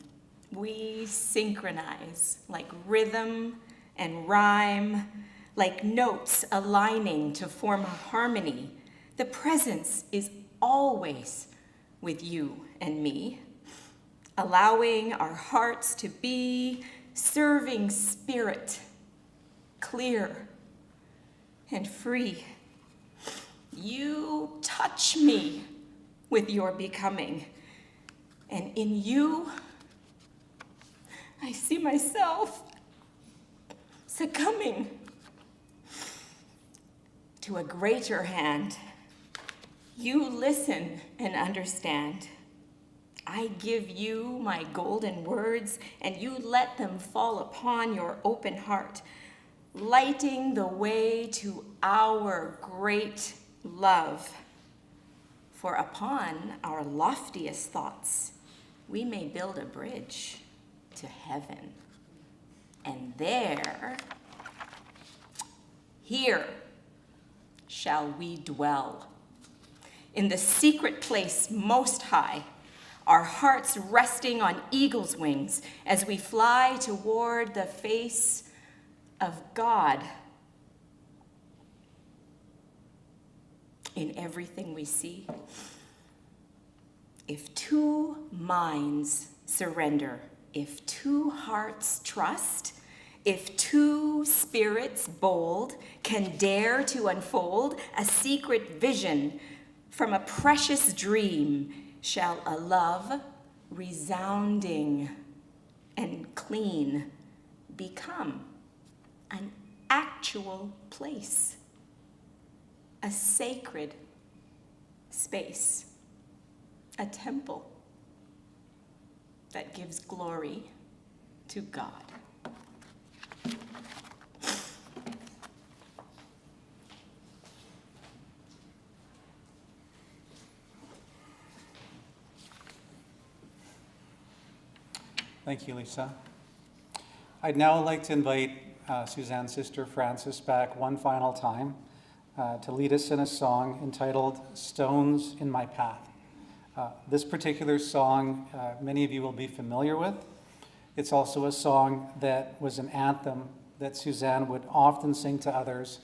we synchronize like rhythm and rhyme, like notes aligning to form a harmony. The presence is always with you and me, allowing our hearts to be serving spirit, clear and free. You touch me with your becoming, and in you, I see myself succumbing to a greater hand. You listen and understand. I give you my golden words, and you let them fall upon your open heart, lighting the way to our great love. For upon our loftiest thoughts, we may build a bridge to heaven. And here shall we dwell. In the secret place most high, our hearts resting on eagle's wings as we fly toward the face of God in everything we see. If two minds surrender, if two hearts trust, if two spirits bold can dare to unfold a secret vision from a precious dream, shall a love resounding and clean become an actual place, a sacred space, a temple that gives glory to God. Thank you, Lisa. I'd now like to invite Suzanne's sister Frances back one final time to lead us in a song entitled Stones in My Path. This particular song, many of you will be familiar with. It's also a song that was an anthem that Suzanne would often sing to others,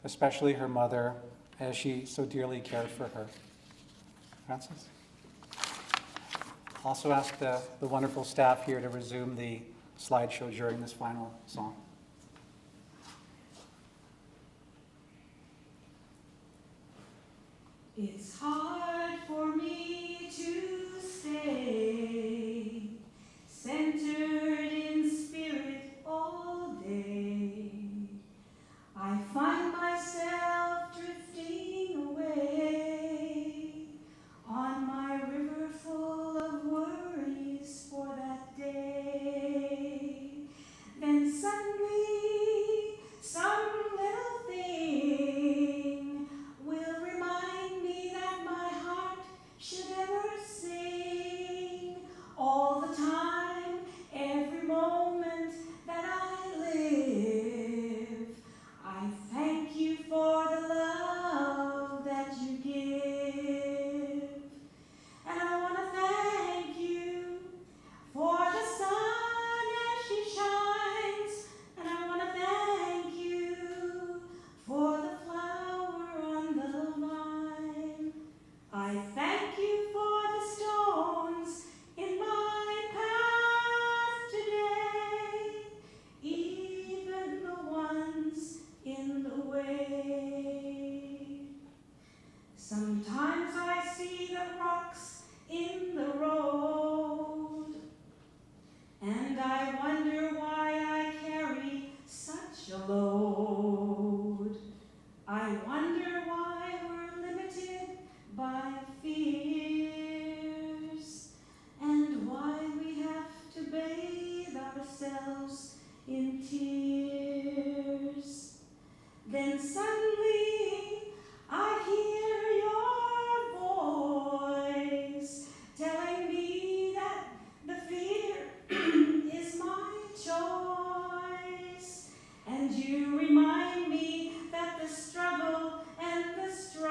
especially her mother, as she so dearly cared for her. Frances? Also ask the wonderful staff here to resume the slideshow during this final song. It's hard for me to stay centered in spirit all day. I find myself drifting away on my river full of worries for that day. Then suddenly some little thing will remind me that my heart should ever sing all the time, every moment that I live. I thank you for the love that you give. And I want to thank you for the sun as she shines. And I want to thank you for the flower on the vine. I thank you for the stones in my path today, even the ones in the way. Sometimes I see the rocks in the road, and I wonder why I carry such a load. I wonder why we're limited by fears, and why we have to bathe our ourselves in tears. Then suddenly I hear your voice telling me that the fear is my choice. And you remind me that the struggle and the strife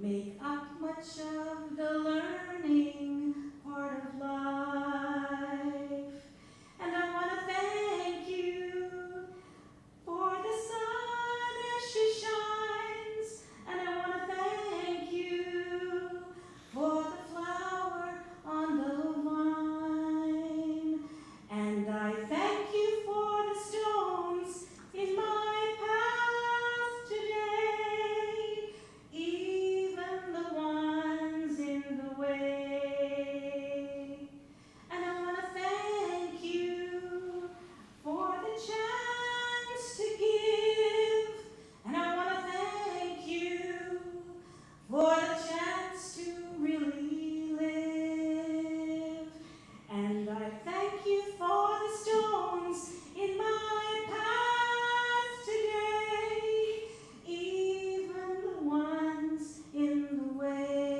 make up much of the learning part of life. And I want to thank you for the sun as she shines, and I want to thank you for the flower on the vine, and I thank you for the stones in my path today, even the ones in the way. And I want to thank you for the chance to give, and I want to thank you for the chance to really live. And I thank you for the stones in my path today, even the ones in the way.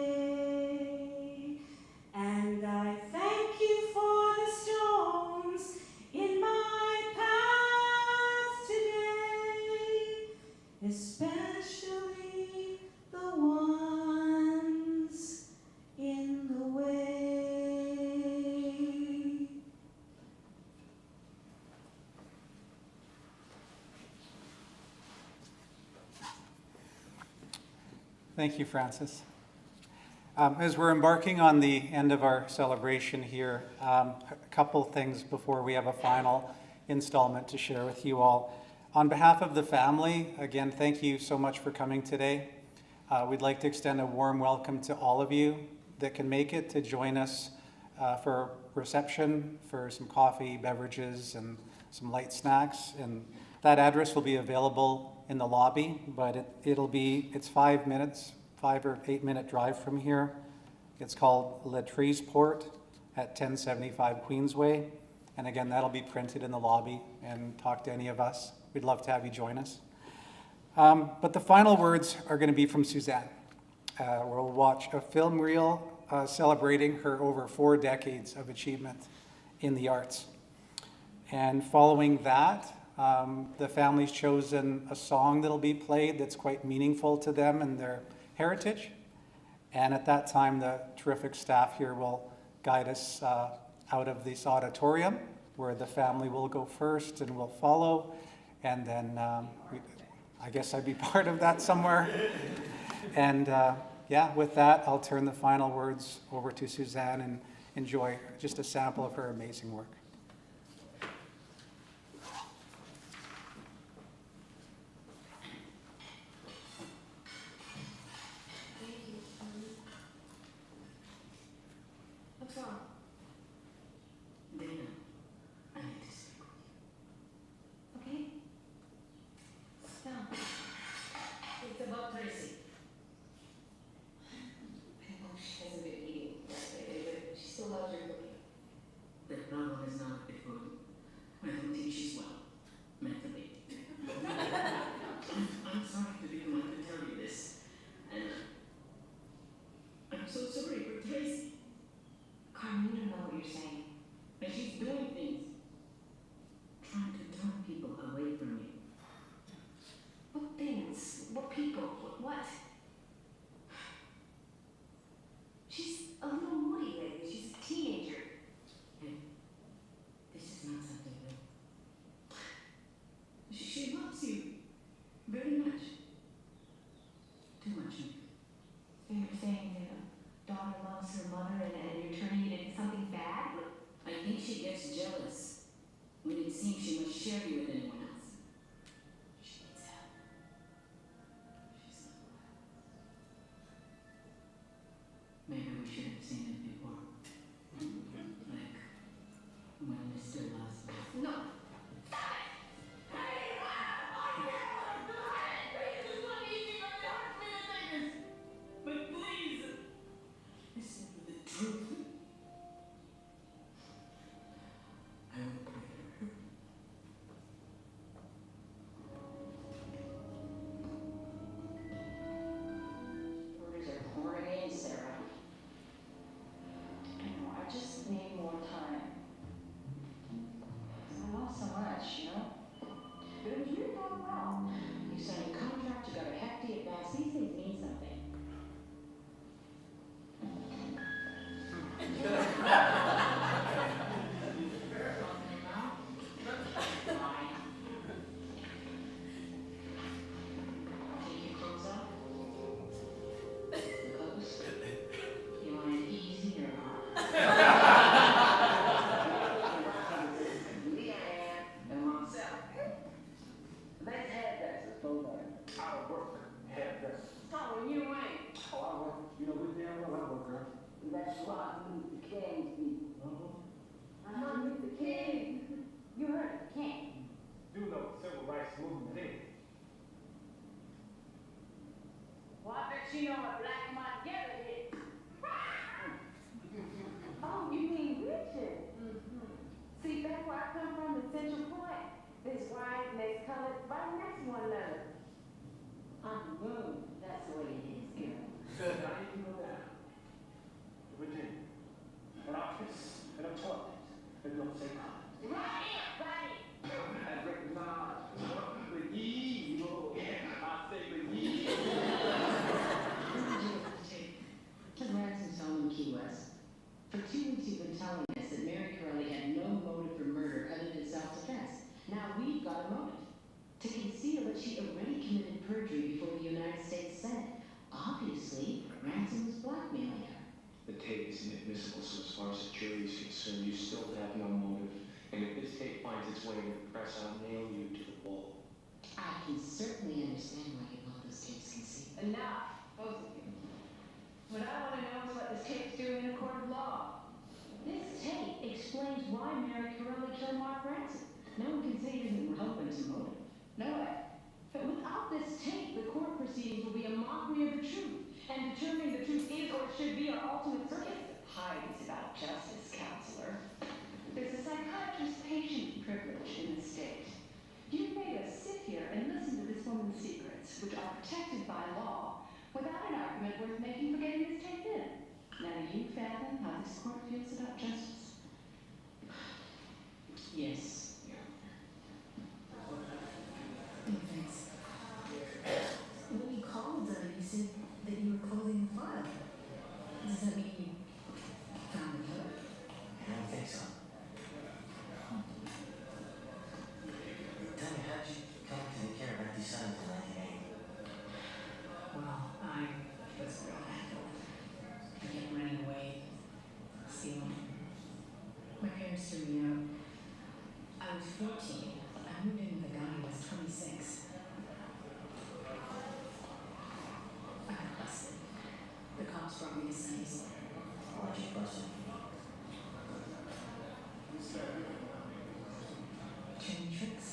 And I thank you for the stones in my path today, especially the ones in the way. Thank you, Francis. As we're embarking on the end of our celebration here, a couple things before we have a final installment to share with you all. On behalf of the family, again, thank you so much for coming today. We'd like to extend a warm welcome to all of you that can make it to join us for reception, for some coffee, beverages, and some light snacks. And that address will be available in the lobby, but it's 5 or 8 minute drive from here. It's called Le Tresport at 1075 Queensway. And again, that'll be printed in the lobby, and talk to any of us. We'd love to have you join us. But the final words are going to be from Suzanne. We'll watch a film reel celebrating her over 4 decades of achievement in the arts. And following that, the family's chosen a song that'll be played that's quite meaningful to them and their heritage. And at that time, the terrific staff here will guide us out of this auditorium, where the family will go first and we'll follow. And then I guess I'd be part of that somewhere. And yeah, with that, I'll turn the final words over to Suzanne and enjoy just a sample of her amazing work. What's wrong? Dana, I need to speak with you. Okay? Stop. It's about Tracy. I know she hasn't been eating yesterday, but she still loves your cooking. The problem is not the food. I don't think she's well, mentally. I'm sorry to be the one to tell you this. And I'm so sorry for Tracy. Carmen, you don't know what you're saying. But she's doing things. Trying to turn people away from you. What things? What people? What? She's a little moody lately. She's a teenager. Hey, this is not something new. She loves you. Very much. Too much. So you're saying that a daughter loves her mother and you're turning it into something bad? I think she gets jealous when it seems she must share you with anyone else. She needs help. She's not well. Maybe we should have seen it before. Like when Mr. lost us. No. Stop it! But please, listen to the truth. I come from in Central Point, there's white and there's colored right next to one another. On the road, that's the way it is, girl. How do you know that? Virginia, an office, in a toilet, and don't say God. Right here, right here. I recognize the evil. I say the evil. Ted Ransom's home in Key West. For 2 weeks you've been telling us that Mary Corelli had no motive for murder other than self-defense. Now we've got a motive. To conceal that she already committed perjury before the United States Senate. Obviously, Ransom was blackmailing her. The tape is inadmissible, so as far as the jury is concerned, you still have no motive. And if this tape finds its way to the press, I'll nail you to the wall. I can certainly understand why you want those tapes concealed. Enough, both of you. What I want to know is what this tape's doing in a court of law. This tape explains why Mary Corelli killed Mark Ransom. No one can say it isn't relevant to motive. No way. But without this tape, the court proceedings will be a mockery of the truth. And determining the truth is or should be our ultimate purpose. It's about justice, counselor. There's a psychiatrist's patient privilege in the state. You made us sit here and listen to this woman's secrets, which are protected by law, without an argument worth making for getting this tape in. Now, do you fathom how this court feels about justice? Yes. Thanks. When you called, you said that you were closing the file. Does that mean you found the killer? I don't think so. Tell me, how did you come to the care of empty sons in 1980? Well, I was real handful. I kept running away, stealing. My parents threw me out. I was 14. I moved in with a guy who was 26. I got busted. The cops brought me to Sunny's. Why'd you bust him? Training tricks.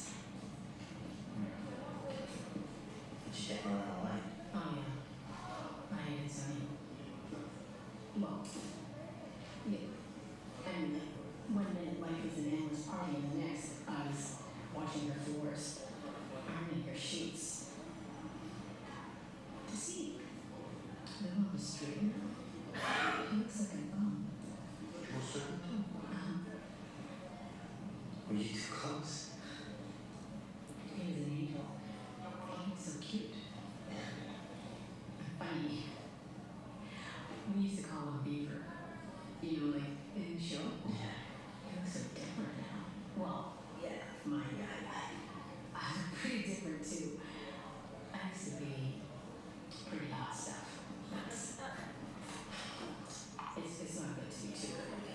Did you take her on a line? Oh, yeah. I hated Sunny. Well, yeah. And one minute life was an endless party, and the next I was washing her floors, ironing her sheets. To see the on the street, he looks like a bum. Most certainly. Were you too close? He was an angel. He was so cute. Funny. We used to call him Beaver. You know, like in the show. Yeah. He looks so different now. Well, yeah, my guy. I'm pretty different too. I used to be pretty hot stuff. That's, it's not good to be too early.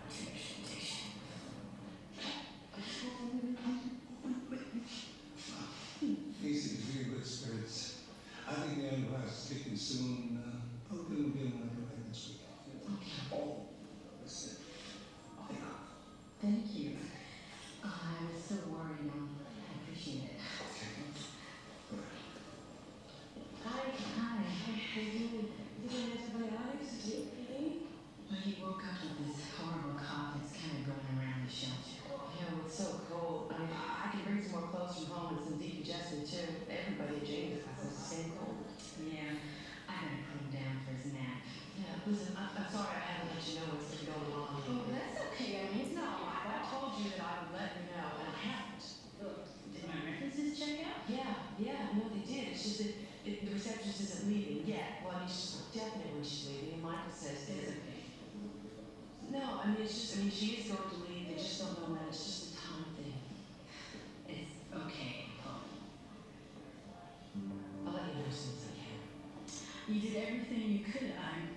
Too much temptation. Casey is really good spirits. I think the other class is kicking soon. I'll get another right next week. Oh, that's it. Thank you. I was so worried. I appreciate it. Hi. How you doing? Did you have antibiotics? Is he okay? Well, he woke up with this horrible cough that's kind of going around the shelter. Yeah, well, it's so cold. I mean, I can bring some more clothes from home and some decongestant too. Everybody at James has the same cold. Yeah, I gotta put him down for his nap. Yeah, listen, I'm sorry I haven't let you know what's been going on. Oh, that's okay. I mean, it's not like I told you that I would let you know, and I haven't. Look, did my references check out? Yeah, no, they did. It's just that the receptionist isn't leaving yet. Well, I mean, she's not definite when she's leaving, and Michael says that. It's okay. No, I mean, it's just, I mean, she is going to leave. They just don't know when. It's just a time thing. It's okay. I'll let you know as soon as I can. You did everything you could. I'm